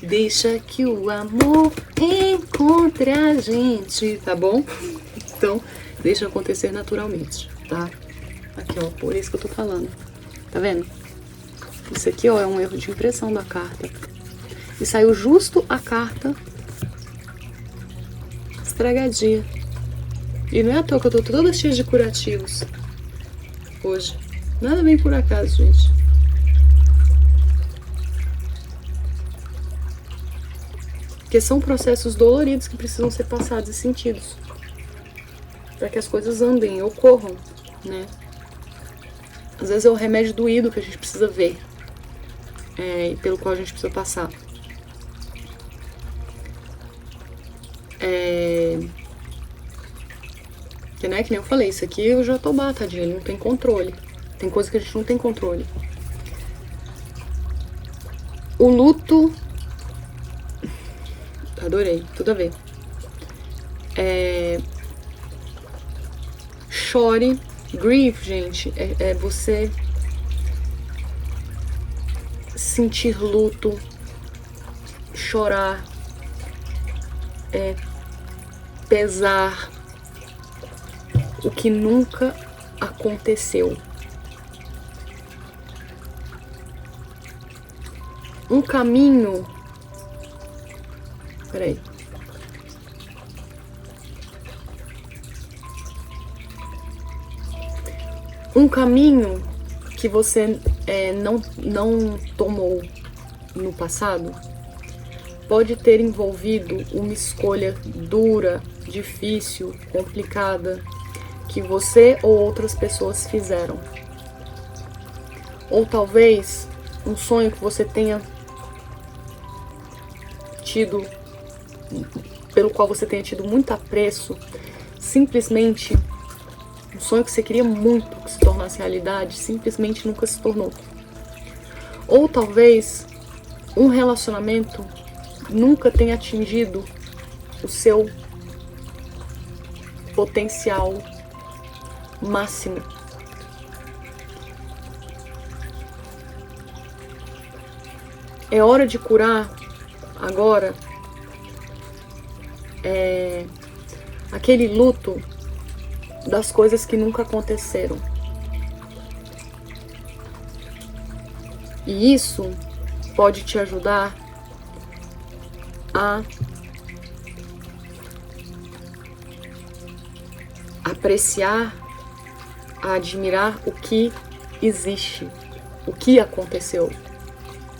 Deixa que o amor encontre a gente, tá bom? Então, deixa acontecer naturalmente, tá? Aqui, ó, por isso que eu tô falando. Tá vendo? Isso aqui, ó, é um erro de impressão da carta. E saiu justo a carta estragadinha. E não é à toa que eu tô toda cheia de curativos hoje. Nada vem por acaso, gente. Porque são processos doloridos que precisam ser passados e sentidos para que as coisas andem, ocorram, né? Às vezes é o remédio doído que a gente precisa ver, e pelo qual a gente precisa passar. Que, né, que nem eu falei, isso aqui eu já tô tadinho, ele não tem controle. Tem coisa que a gente não tem controle. O luto... Adorei, tudo a ver. Chore. Grief, gente, é você sentir luto, chorar, pesar, o que nunca aconteceu. Um caminho... Peraí. Um caminho que você não tomou no passado pode ter envolvido uma escolha dura, difícil, complicada, que você ou outras pessoas fizeram. Ou talvez um sonho que você tenha tido pelo qual você tenha tido muito apreço, simplesmente um sonho que você queria muito que se tornasse realidade, simplesmente nunca se tornou. Ou talvez um relacionamento nunca tenha atingido o seu potencial máximo. É hora de curar agora aquele luto das coisas que nunca aconteceram. E isso pode te ajudar a apreciar, a admirar o que existe, o que aconteceu,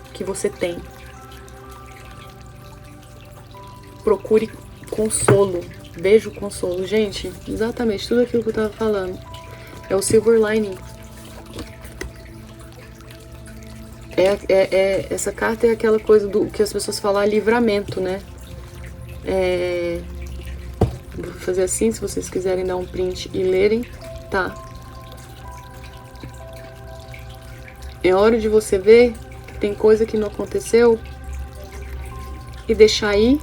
o que você tem. Procure consolo, veja o consolo. Gente, exatamente tudo aquilo que eu tava falando é o silver lining. Essa carta é aquela coisa do que as pessoas falam, livramento, né? Vou fazer assim, se vocês quiserem dar um print e lerem, tá? É hora de você ver que tem coisa que não aconteceu e deixar aí,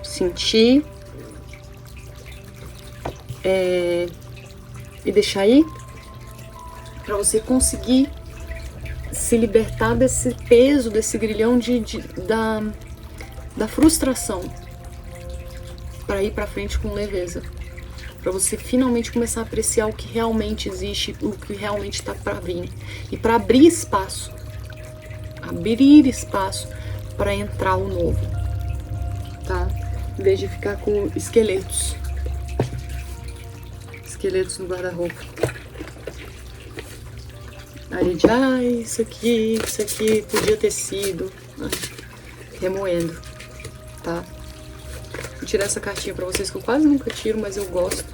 sentir, e deixar aí pra você conseguir se libertar desse peso, desse grilhão da frustração, para ir para frente com leveza, para você finalmente começar a apreciar o que realmente existe, o que realmente está para vir, e para abrir espaço para entrar o novo, tá? Em vez de ficar com esqueletos no guarda-roupa. Aí de, isso aqui podia ter sido, remoendo, tá? Vou tirar essa cartinha pra vocês que eu quase nunca tiro, mas eu gosto.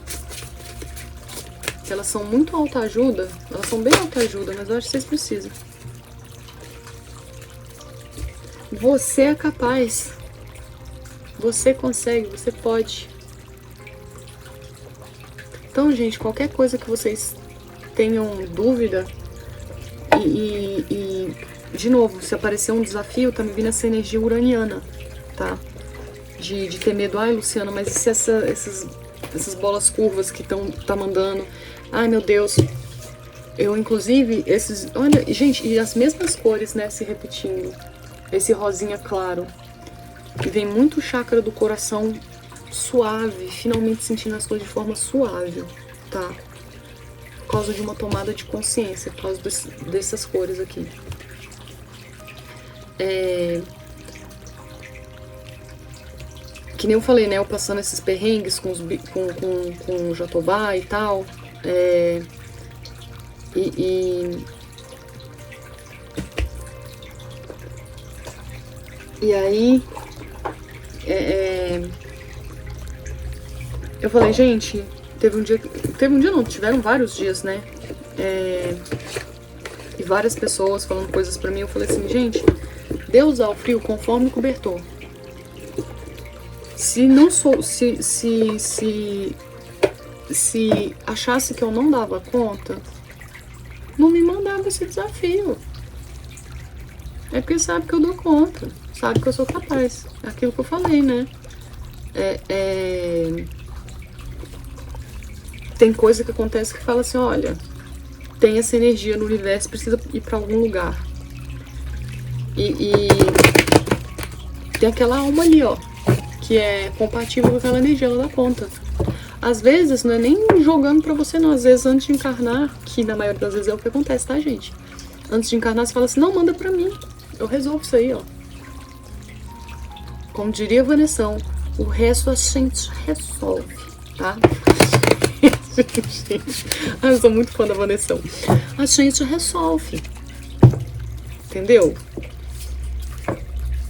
Elas são muito autoajuda, elas são bem autoajuda, mas eu acho que vocês precisam. Você é capaz, você consegue, você pode. Então, gente, qualquer coisa que vocês tenham dúvida, e de novo, se aparecer um desafio, tá me vindo essa energia uraniana, tá? De ter medo. Ai, Luciana, mas e se essas bolas curvas que tá mandando? Ai, meu Deus. Eu, inclusive, olha, gente, e as mesmas cores, né, se repetindo. Esse rosinha claro. E vem muito o chakra do coração suave, finalmente sentindo as coisas de forma suave, tá? Por causa de uma tomada de consciência, por causa dessas cores aqui. Que nem eu falei, né? Eu passando esses perrengues com o Jatobá e tal. E aí... eu falei, gente... Teve um dia não, tiveram vários dias, né? E várias pessoas falando coisas pra mim. Eu falei assim, gente, dê usar o frio conforme o cobertor. Se não sou, se achasse que eu não dava conta, não me mandava esse desafio. É porque sabe que eu dou conta, sabe que eu sou capaz. É aquilo que eu falei, né? Tem coisa que acontece que fala assim, olha, tem essa energia no universo, precisa ir pra algum lugar. E tem aquela alma ali, ó, que é compatível com aquela energia, ela dá conta. Às vezes, não é nem jogando pra você, não. Às vezes, antes de encarnar, que na maioria das vezes é o que acontece, tá, gente? Antes de encarnar, você fala assim, não, manda pra mim. Eu resolvo isso aí, ó. Como diria a Vanessão, o resto a gente resolve, tá? Eu sou muito fã da Vanessão. A gente resolve. Entendeu?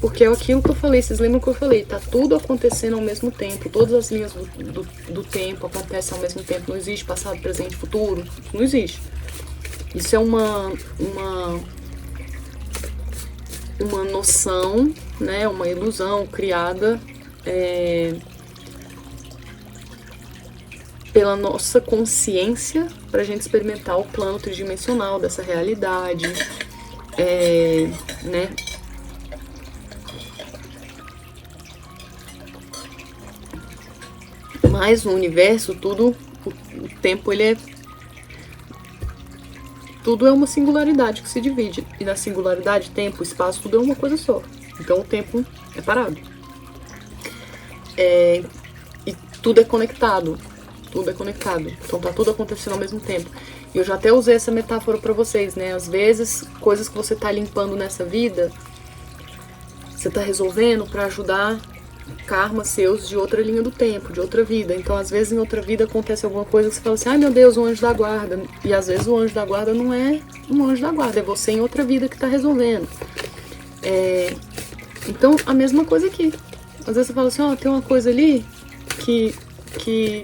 Porque é aquilo que eu falei, vocês lembram que eu falei? Tá tudo acontecendo ao mesmo tempo. Todas as linhas do tempo acontecem ao mesmo tempo. Não existe passado, presente, futuro. Não existe. Isso é uma noção, né? Uma ilusão criada pela nossa consciência, pra gente experimentar o plano tridimensional dessa realidade, né? Mas no universo, tudo, o tempo, ele é... Tudo é uma singularidade que se divide. E na singularidade, tempo, espaço, tudo é uma coisa só. Então o tempo é parado. E tudo é conectado. Tudo é conectado. Então tá tudo acontecendo ao mesmo tempo. E eu já até usei essa metáfora pra vocês, né? Às vezes, coisas que você tá limpando nessa vida, você tá resolvendo pra ajudar karmas seus de outra linha do tempo, de outra vida. Então, às vezes, em outra vida acontece alguma coisa que você fala assim, ai meu Deus, o anjo da guarda. E às vezes o anjo da guarda não é um anjo da guarda, é você em outra vida que tá resolvendo. Então, a mesma coisa aqui. Às vezes você fala assim, ó, tem uma coisa ali que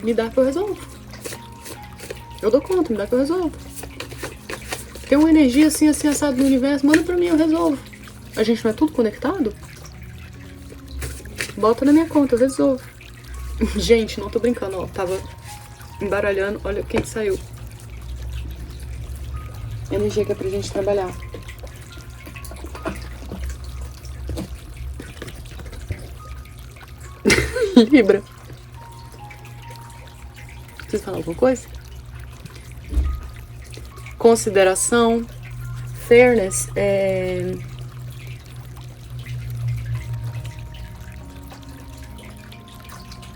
me dá que eu resolvo. Eu dou conta, me dá que eu resolvo. Tem uma energia assim, assim, assado no universo, manda pra mim, eu resolvo. A gente não é tudo conectado? Bota na minha conta, eu resolvo. Gente, não tô brincando, ó. Tava embaralhando, olha quem que saiu. Energia que é pra gente trabalhar. Libra. Preciso falar alguma coisa? Consideração, fairness,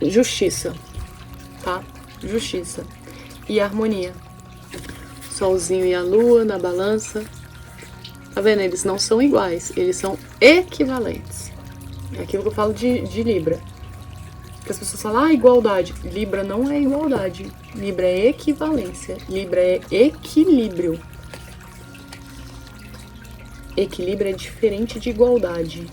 justiça, tá? Justiça e harmonia. Solzinho e a lua na balança. Tá vendo? Eles não são iguais, eles são equivalentes. É aquilo que eu falo de Libra. Que as pessoas falam, ah, igualdade. Libra não é igualdade. Libra é equivalência. Libra é equilíbrio. Equilíbrio é diferente de igualdade.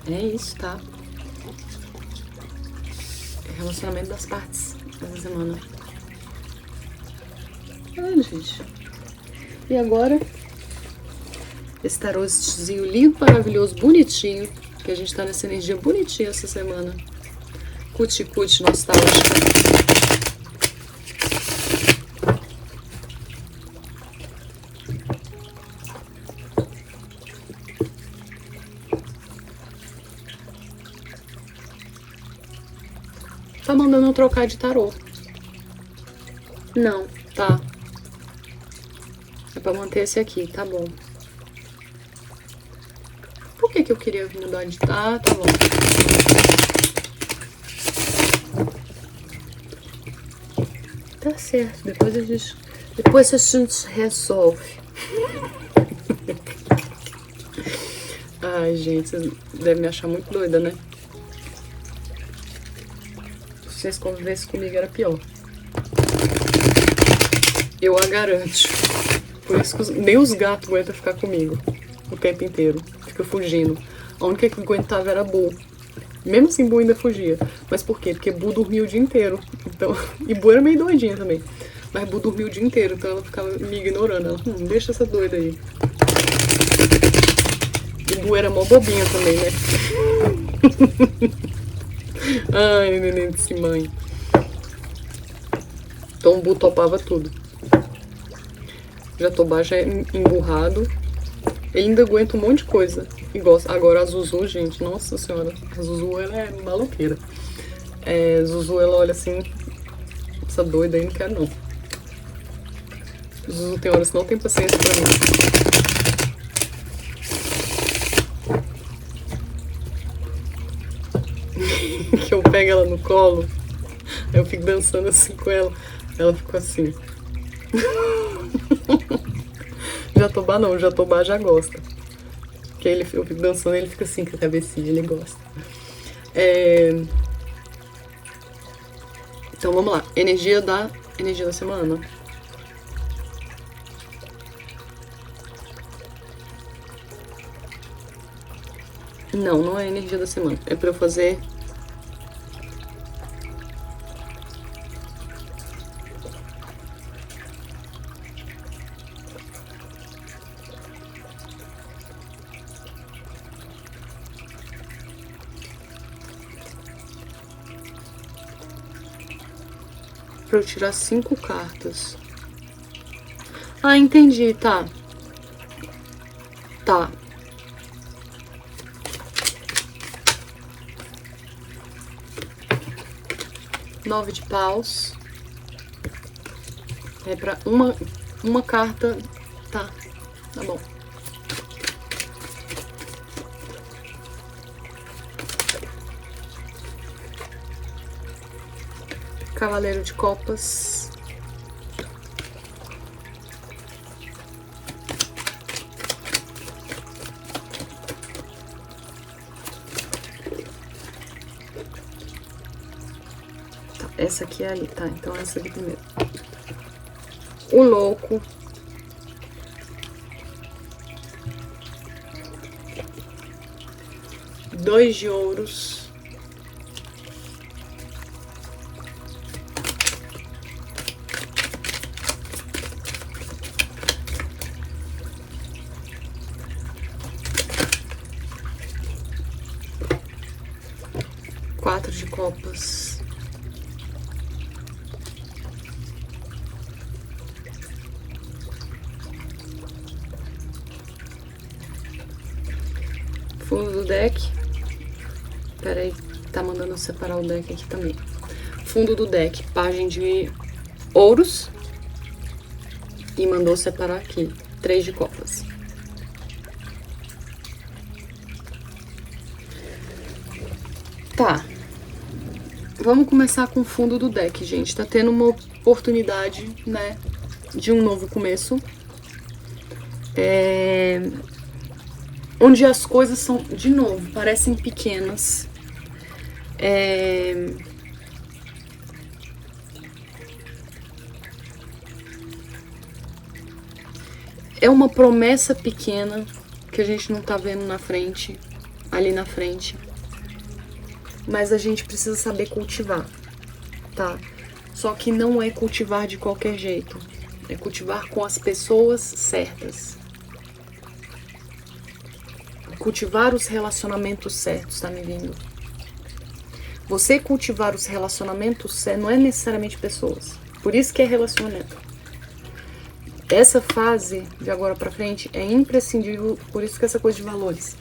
É isso, tá? É relacionamento das partes dessa semana. Ah, gente. E agora, esse tarôzinho lindo, maravilhoso, bonitinho, que a gente tá nessa energia bonitinha essa semana. Cuti-cuti nostálgica. Tá mandando eu trocar de tarô. Não, tá. É pra manter esse aqui, tá bom. Por que eu queria mudar de... tá bom. Tá certo, depois a gente resolve. Ai, gente, vocês devem me achar muito doida, né? Se vocês convivessem comigo era pior. Eu a garanto. Por isso que nem os gatos aguentam ficar comigo o tempo inteiro. Fica fugindo. A única que aguentava era a Bu. Mesmo assim, Bu ainda fugia. Mas por quê? Porque Bu dormia o dia inteiro. Então, e Bu era meio doidinha também. Mas Bu dormia o dia inteiro, então ela ficava me ignorando. Ela, deixa essa doida aí. E Bu era mó bobinha também, né? Ai, neném de mãe. Então o Bu topava tudo. Jatobá já é emburrado. Ele ainda aguenta um monte de coisa. E gosta. Agora a Zuzu, gente, nossa senhora. A Zuzu, ela é maluqueira. Zuzu, ela olha assim, essa doida aí não quer não. Zuzu tem horas que não tem paciência pra mim. Que eu pego ela no colo, aí eu fico dançando assim com ela. Ela ficou assim. Jatobá não, Jatobá já gosta. Que eu fico dançando e ele fica assim com a cabecinha, ele gosta. Então vamos lá, energia da semana. Não, não é a energia da semana. É pra eu fazer... pra eu tirar 5 cartas. Ah, entendi, tá. Tá. Nove de paus. É pra uma carta. Tá bom. Cavaleiro de copas. Tá, essa aqui é ali, tá? Então essa aqui primeiro. O louco. Dois de ouros. Quatro de copas. Fundo do deck. Pera aí, tá mandando eu separar o deck aqui também. Fundo do deck, página de ouros. E mandou separar aqui, 3 de copas. Tá. Vamos começar com o fundo do deck, gente. Tá tendo uma oportunidade, né, de um novo começo. Onde as coisas são, de novo, parecem pequenas. É uma promessa pequena que a gente não tá vendo na frente, ali na frente. Mas a gente precisa saber cultivar, tá? Só que não é cultivar de qualquer jeito. É cultivar com as pessoas certas. Cultivar os relacionamentos certos, tá me vindo? Você cultivar os relacionamentos certos não é necessariamente pessoas. Por isso que é relacionamento. Essa fase de agora pra frente é imprescindível, por isso que essa coisa de valores.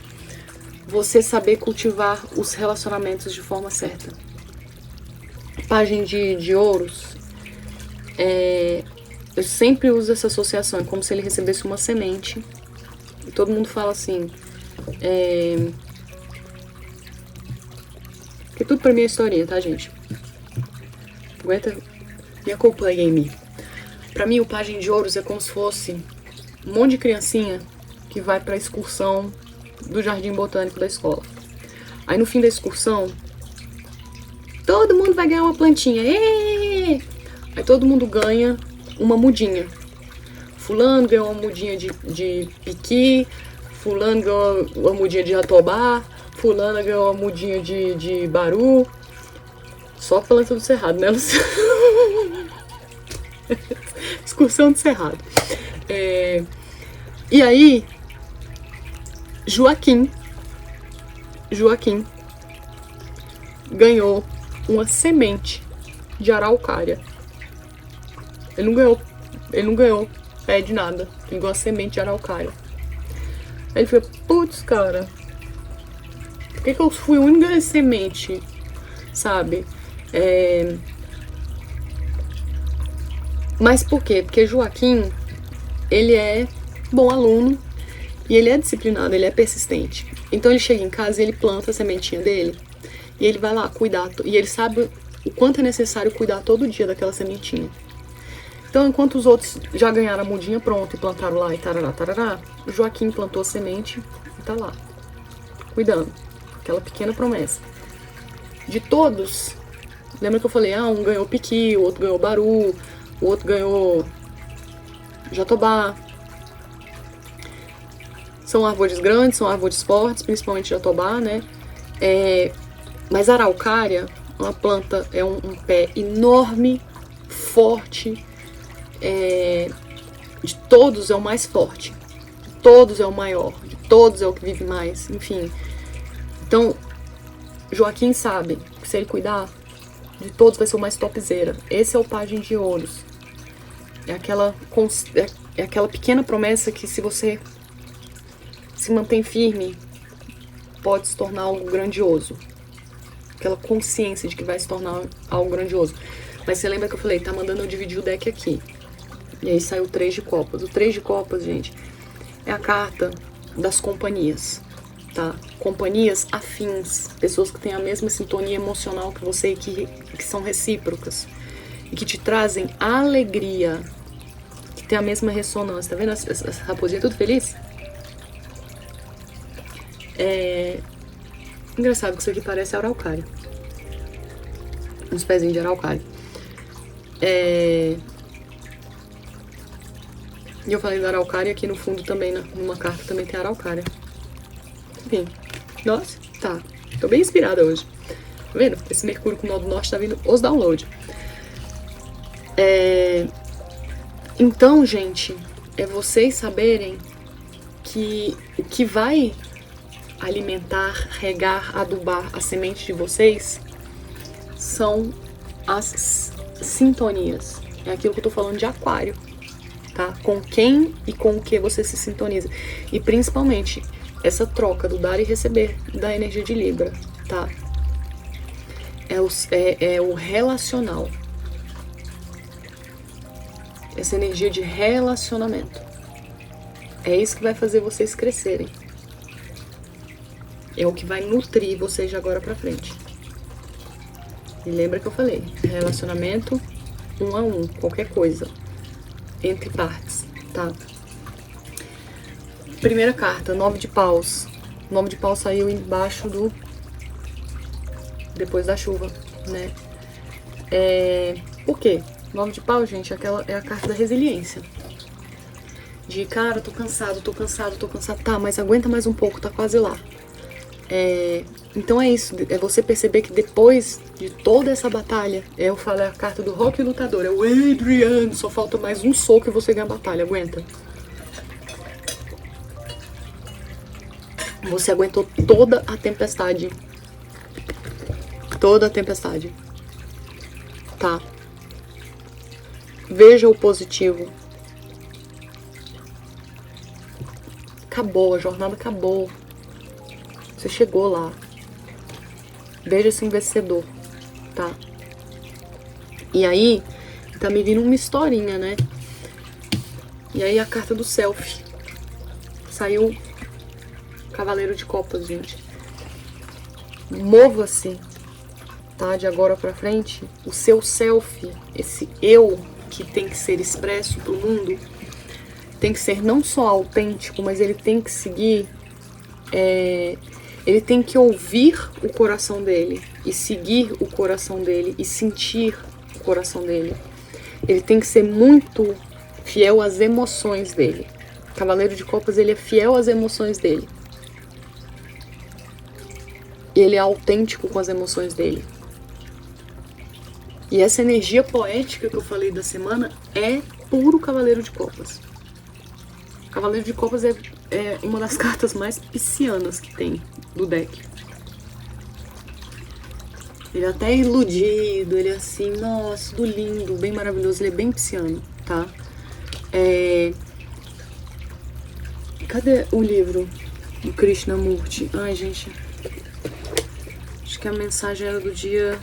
Você saber cultivar os relacionamentos de forma certa. Página de ouros. Eu sempre uso essa associação. É como se ele recebesse uma semente. E todo mundo fala assim. Porque tudo pra mim é historinha, tá, gente? Aguenta. Me acompanha em mim. Pra mim, o Página de Ouros é como se fosse um monte de criancinha que vai pra excursão do Jardim Botânico da escola. Aí no fim da excursão, todo mundo vai ganhar uma plantinha. Êêê! Aí todo mundo ganha uma mudinha. Fulano ganhou uma mudinha de piqui, fulano ganhou uma mudinha de jatobá, fulana ganhou uma mudinha de baru. Só planta do cerrado, né, Luciana? Excursão do cerrado. E aí, Joaquim ganhou uma semente de araucária. Ele não ganhou pé de nada. Ele ganhou uma semente de araucária. Aí ele falou, putz, cara, por que eu fui a única semente, sabe? Mas por quê? Porque Joaquim, ele é bom aluno e ele é disciplinado, ele é persistente. Então ele chega em casa e ele planta a sementinha dele e ele vai lá cuidar. E ele sabe o quanto é necessário cuidar todo dia daquela sementinha. Então, enquanto os outros já ganharam a mudinha pronta e plantaram lá e tarará, tarará, o Joaquim plantou a semente e tá lá, cuidando. Aquela pequena promessa. De todos, lembra que eu falei, um ganhou piqui, o outro ganhou baru, o outro ganhou jatobá. São árvores grandes, são árvores fortes, principalmente jatobá, né? Mas a araucária, uma planta, é um pé enorme, forte. De todos é o mais forte, de todos é o maior, de todos é o que vive mais, enfim. Então, Joaquim sabe que se ele cuidar, de todos vai ser o mais topzera. Esse é o Pajem de Ouros. É aquela pequena promessa que, se você se mantém firme, pode se tornar algo grandioso. Aquela consciência de que vai se tornar algo grandioso. Mas você lembra que eu falei, tá mandando eu dividir o deck aqui. E aí saiu o 3 de copas. O 3 de copas, gente, é a carta das companhias, tá? Companhias afins, pessoas que têm a mesma sintonia emocional que você e que são recíprocas. E que te trazem alegria, que tem a mesma ressonância. Tá vendo essa raposinha tudo feliz? Engraçado que isso aqui parece araucária. Uns pezinhos de araucária. E eu falei da araucária, aqui no fundo também, numa carta também tem araucária. Enfim. Nossa, tá. Tô bem inspirada hoje. Tá vendo? Esse Mercúrio com o Nó do Norte tá vindo os download. Então, gente, é vocês saberem que o que vai alimentar, regar, adubar a semente de vocês são as sintonias. É aquilo que eu tô falando de aquário, tá? Com quem e com o que você se sintoniza. E principalmente essa troca do dar e receber da energia de Libra, tá? É o relacional. Essa energia de relacionamento. É isso que vai fazer vocês crescerem. É o que vai nutrir vocês de agora pra frente. E lembra que eu falei, relacionamento 1 a 1, qualquer coisa, entre partes, tá? Primeira carta, 9 de paus. 9 de paus saiu embaixo do... depois da chuva, né? Por quê? 9 de paus, gente, é a carta da resiliência. De, cara, tô cansado. Tá, mas aguenta mais um pouco, tá quase lá. Então é isso, é você perceber que depois de toda essa batalha, eu falo, é a carta do Rock Lutador, é o Adrian, só falta mais um soco e você ganha a batalha, aguenta. Você aguentou toda a tempestade. Toda a tempestade. Tá. Veja o positivo. Acabou, a jornada acabou. Você chegou lá. Veja esse vencedor, tá? E aí, tá me vindo uma historinha, né? E aí a carta do selfie. Saiu Cavaleiro de Copas, gente. Mova-se, tá? De agora pra frente, o seu selfie, esse eu que tem que ser expresso pro mundo, tem que ser não só autêntico, mas ele tem que seguir... Ele tem que ouvir o coração dele, e seguir o coração dele, e sentir o coração dele. Ele tem que ser muito fiel às emoções dele. Cavaleiro de Copas, ele é fiel às emoções dele. Ele é autêntico com as emoções dele. E essa energia poética que eu falei da semana é puro Cavaleiro de Copas. Cavaleiro de Copas é uma das cartas mais piscianas que tem do deck. Ele é até iludido, ele é assim, nossa, tudo lindo, bem maravilhoso, ele é bem pisciano, tá? Cadê o livro do Krishnamurti? Ai, gente, acho que a mensagem era do dia...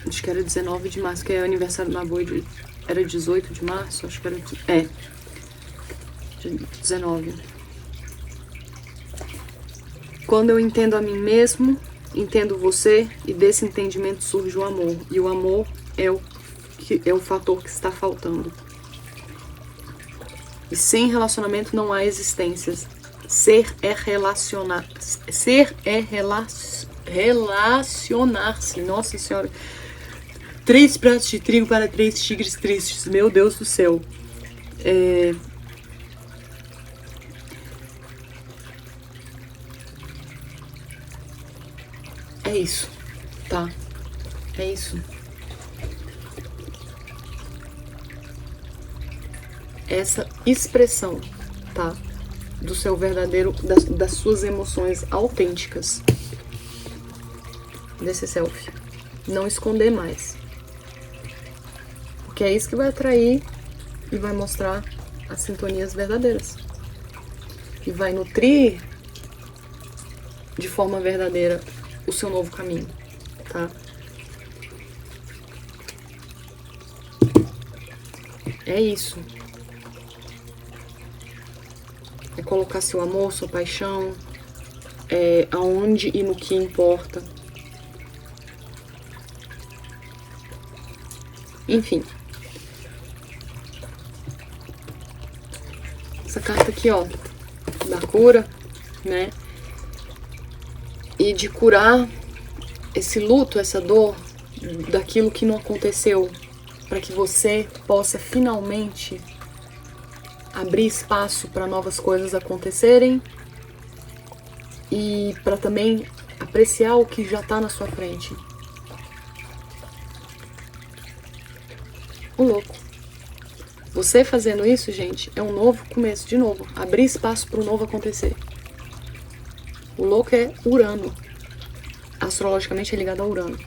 Acho que era 19 de março, que é o aniversário do Naboi, era 18 de março, acho que era... 19. Quando eu entendo a mim mesmo, entendo você, e desse entendimento surge o amor. E o amor é o fator que está faltando. E sem relacionamento não há existências. Ser é relacionar. Ser é relacionar-se. Nossa Senhora. 3 pratos de trigo para 3 tigres tristes. Meu Deus do céu. É isso, tá? É isso. Essa expressão, tá? do seu verdadeiro, das suas emoções autênticas. Desse self. Não esconder mais. Porque é isso que vai atrair e vai mostrar as sintonias verdadeiras. E vai nutrir de forma verdadeira o seu novo caminho, tá? É isso. É colocar seu amor, sua paixão, aonde e no que importa. Enfim. Essa carta aqui, ó, da cura, né? E de curar esse luto, essa dor daquilo que não aconteceu, para que você possa finalmente abrir espaço para novas coisas acontecerem e para também apreciar o que já está na sua frente. O louco. Você fazendo isso, gente, é um novo começo, de novo. Abrir espaço para o novo acontecer. O louco é Urano. Astrologicamente é ligado a Urano.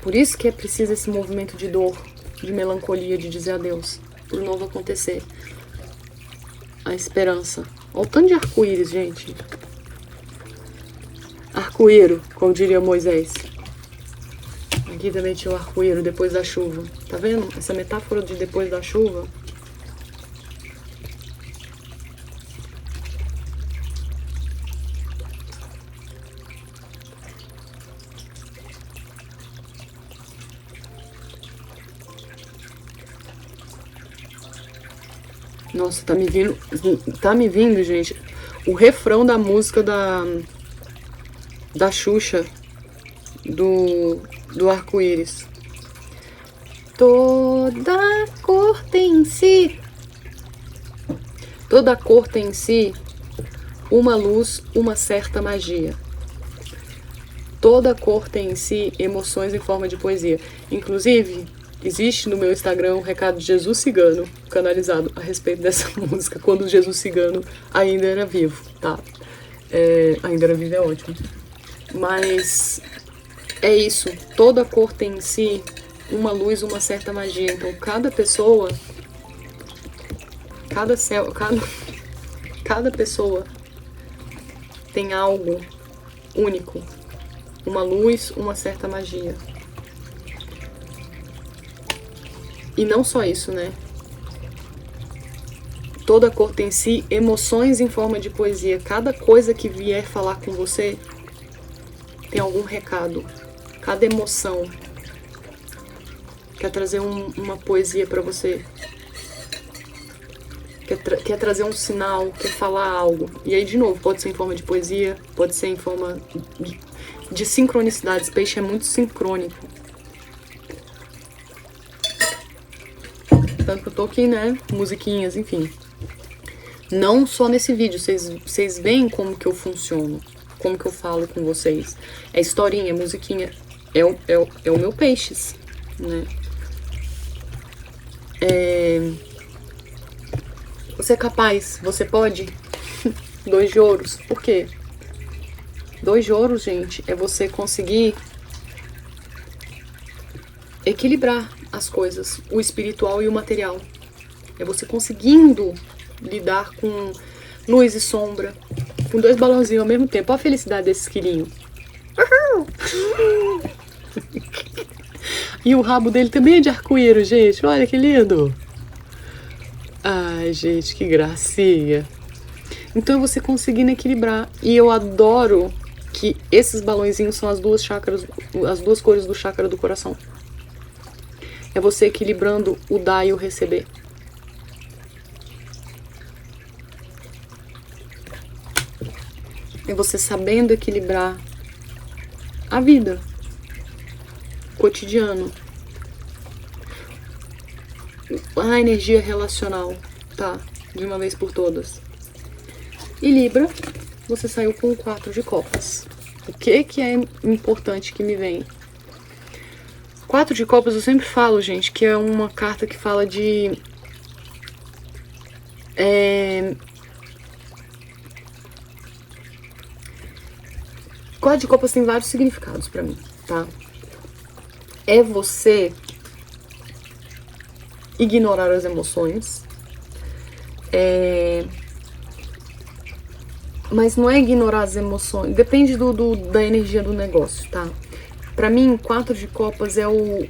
Por isso que é preciso esse movimento de dor, de melancolia, de dizer adeus, para o novo acontecer. A esperança. Olha o tanto de arco-íris, gente. Arco-íro, como diria Moisés. Aqui também tinha o arco-íro depois da chuva. Tá vendo? Essa metáfora de depois da chuva. Nossa, tá me vindo, gente, o refrão da música da Xuxa, do arco-íris. Toda cor tem em si uma luz, uma certa magia. Toda cor tem em si emoções em forma de poesia. Inclusive, existe no meu Instagram um recado de Jesus Cigano, canalizado a respeito dessa música, quando Jesus Cigano ainda era vivo, tá? Ainda era vivo é ótimo. Mas é isso, toda cor tem em si uma luz, uma certa magia. Então cada pessoa, cada pessoa tem algo único, uma luz, uma certa magia. E não só isso, né? Toda cor tem em si emoções em forma de poesia. Cada coisa que vier falar com você tem algum recado. Cada emoção quer trazer uma poesia pra você. Quer trazer um sinal, quer falar algo. E aí, de novo, pode ser em forma de poesia, pode ser em forma de sincronicidades. Peixe é muito sincrônico. Tanto que eu tô aqui, né? Musiquinhas, enfim. Não só nesse vídeo, vocês veem como que eu funciono, como que eu falo com vocês. É historinha, é musiquinha, é o meu peixes, né? Você é capaz, você pode. 2 de ouros, por quê? 2 de ouros, gente, é você conseguir equilibrar as coisas, o espiritual e o material. É você conseguindo lidar com luz e sombra, com 2 balãozinhos ao mesmo tempo. Olha a felicidade desse esquilinho. E o rabo dele também é de arco-íris, gente. Olha que lindo. Ai, gente, que gracinha. Então é você conseguindo equilibrar. E eu adoro que esses balãozinhos são as 2 chakras, as 2 cores do chakra do coração. É você equilibrando o dar e o receber. É você sabendo equilibrar a vida, o cotidiano, a energia relacional, tá? De uma vez por todas. E Libra, você saiu com o 4 de copas. O que é importante que me vem? 4 de copas, eu sempre falo, gente, que é uma carta que fala de Quatro de copas tem vários significados pra mim, tá? É você ignorar as emoções. Mas não é ignorar as emoções. Depende da energia do negócio, tá? Pra mim, 4 de copas é o...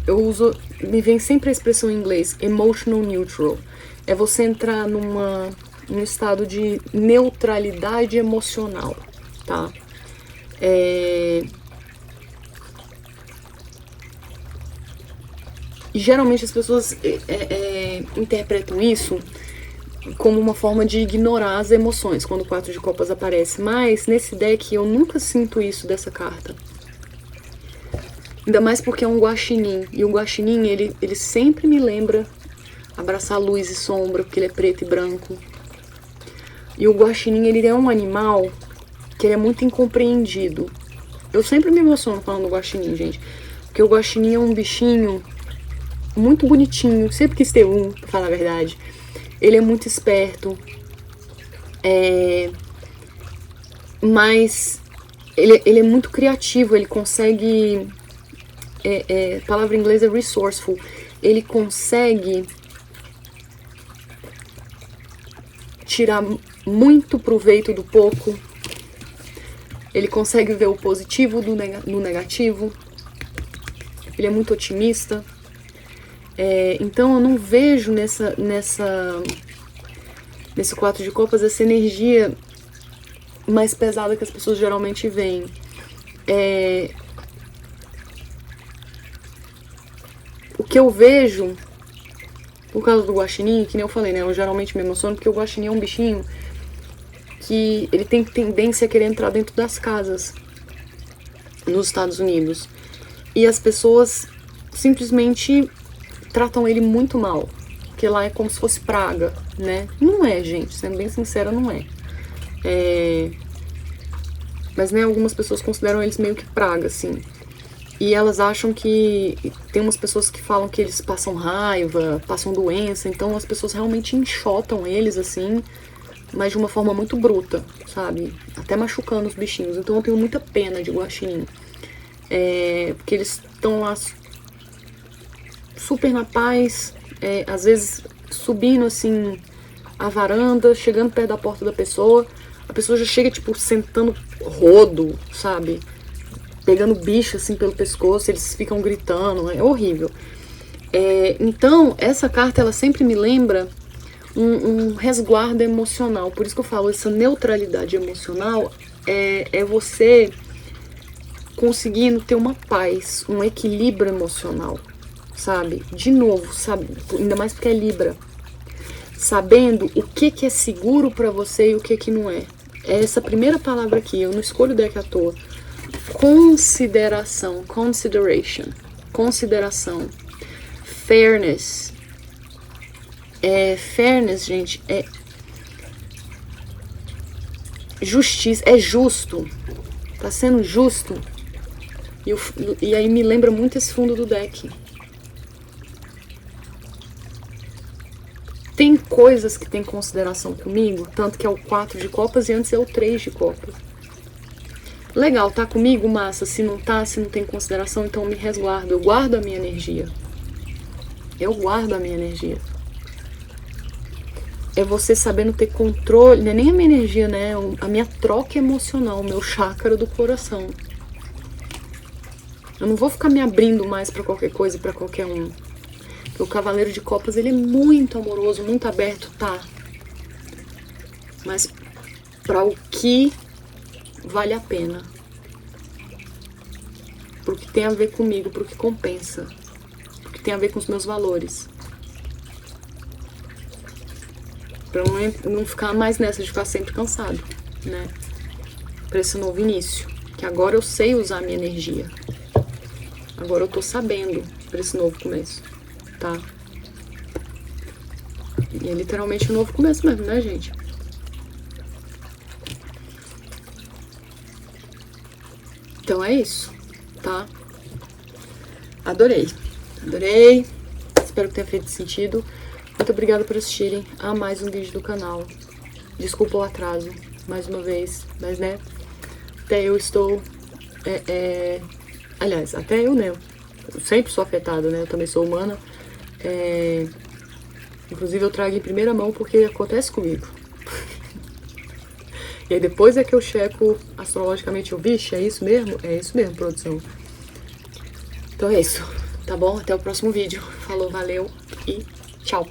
Eu uso... Me vem sempre a expressão em inglês, emotional neutral. É você entrar num estado de neutralidade emocional, tá? E geralmente as pessoas interpretam isso como uma forma de ignorar as emoções quando o 4 de copas aparece, mas nesse deck eu nunca sinto isso dessa carta. Ainda mais porque é um guaxinim, e o guaxinim ele sempre me lembra abraçar luz e sombra, porque ele é preto e branco. E o guaxinim, ele é um animal que ele é muito incompreendido. Eu sempre me emociono falando do guaxinim, gente, porque o guaxinim é um bichinho muito bonitinho, sempre quis ter um, pra falar a verdade. Ele é muito esperto, mas ele é muito criativo, ele consegue... a palavra em inglês é resourceful. Ele consegue tirar muito proveito do pouco. Ele consegue ver o positivo no negativo. Ele é muito otimista. Então eu não vejo nesse 4 de copas essa energia mais pesada que as pessoas geralmente veem. O que eu vejo, por causa do guaxinim, que nem eu falei, né? Eu geralmente me emociono porque o guaxinim é um bichinho que ele tem tendência a querer entrar dentro das casas nos Estados Unidos. E as pessoas simplesmente tratam ele muito mal, porque lá é como se fosse praga, né? Não é, gente, sendo bem sincera, não é. Mas, né, algumas pessoas consideram eles meio que praga, assim. E elas acham que... Tem umas pessoas que falam que eles passam raiva, passam doença, então as pessoas realmente enxotam eles, assim, mas de uma forma muito bruta, sabe? Até machucando os bichinhos. Então eu tenho muita pena de guaxinim. Porque eles estão lá super na paz, às vezes subindo assim a varanda, chegando perto da porta da pessoa, a pessoa já chega tipo sentando rodo, sabe? Pegando bicho assim pelo pescoço, eles ficam gritando, é horrível. Então essa carta ela sempre me lembra um resguardo emocional, por isso que eu falo, essa neutralidade emocional é você conseguindo ter uma paz, um equilíbrio emocional, sabe? De novo, sabe? Ainda mais porque é Libra. Sabendo o que é seguro pra você e o que não é. É essa primeira palavra aqui, eu não escolho o deck à toa. Consideração, consideration, consideração. Fairness. Fairness, gente, é justiça, é justo. Tá sendo justo. E aí me lembra muito esse fundo do deck. Tem coisas que tem consideração comigo, tanto que é o 4 de copas e antes é o 3 de copas. Legal, tá comigo, massa. Se não tá, se não tem consideração, então eu me resguardo. Eu guardo a minha energia. Eu guardo a minha energia. É você sabendo ter controle, não é nem a minha energia, né? A minha troca emocional, o meu chakra do coração. Eu não vou ficar me abrindo mais pra qualquer coisa e pra qualquer um. Porque o Cavaleiro de Copas, ele é muito amoroso, muito aberto, tá? Mas pra o que vale a pena. Pro que tem a ver comigo, pro que compensa. Pro que tem a ver com os meus valores. Pra eu não ficar mais nessa de ficar sempre cansado, né? Pra esse novo início. Que agora eu sei usar a minha energia. Agora eu tô sabendo pra esse novo começo, tá? E é literalmente um novo começo mesmo, né, gente? Então é isso, tá? Adorei. Adorei. Espero que tenha feito sentido. Muito muito obrigada por assistirem a mais um vídeo do canal. Desculpa o atraso, mais uma vez, mas né, até eu estou, aliás, até eu, né, eu sempre sou afetada, né, eu também sou humana, inclusive eu trago em primeira mão porque acontece comigo. E aí depois é que eu checo astrologicamente, vixe, é isso mesmo? É isso mesmo, produção. Então é isso, tá bom? Até o próximo vídeo. Falou, valeu e tchau!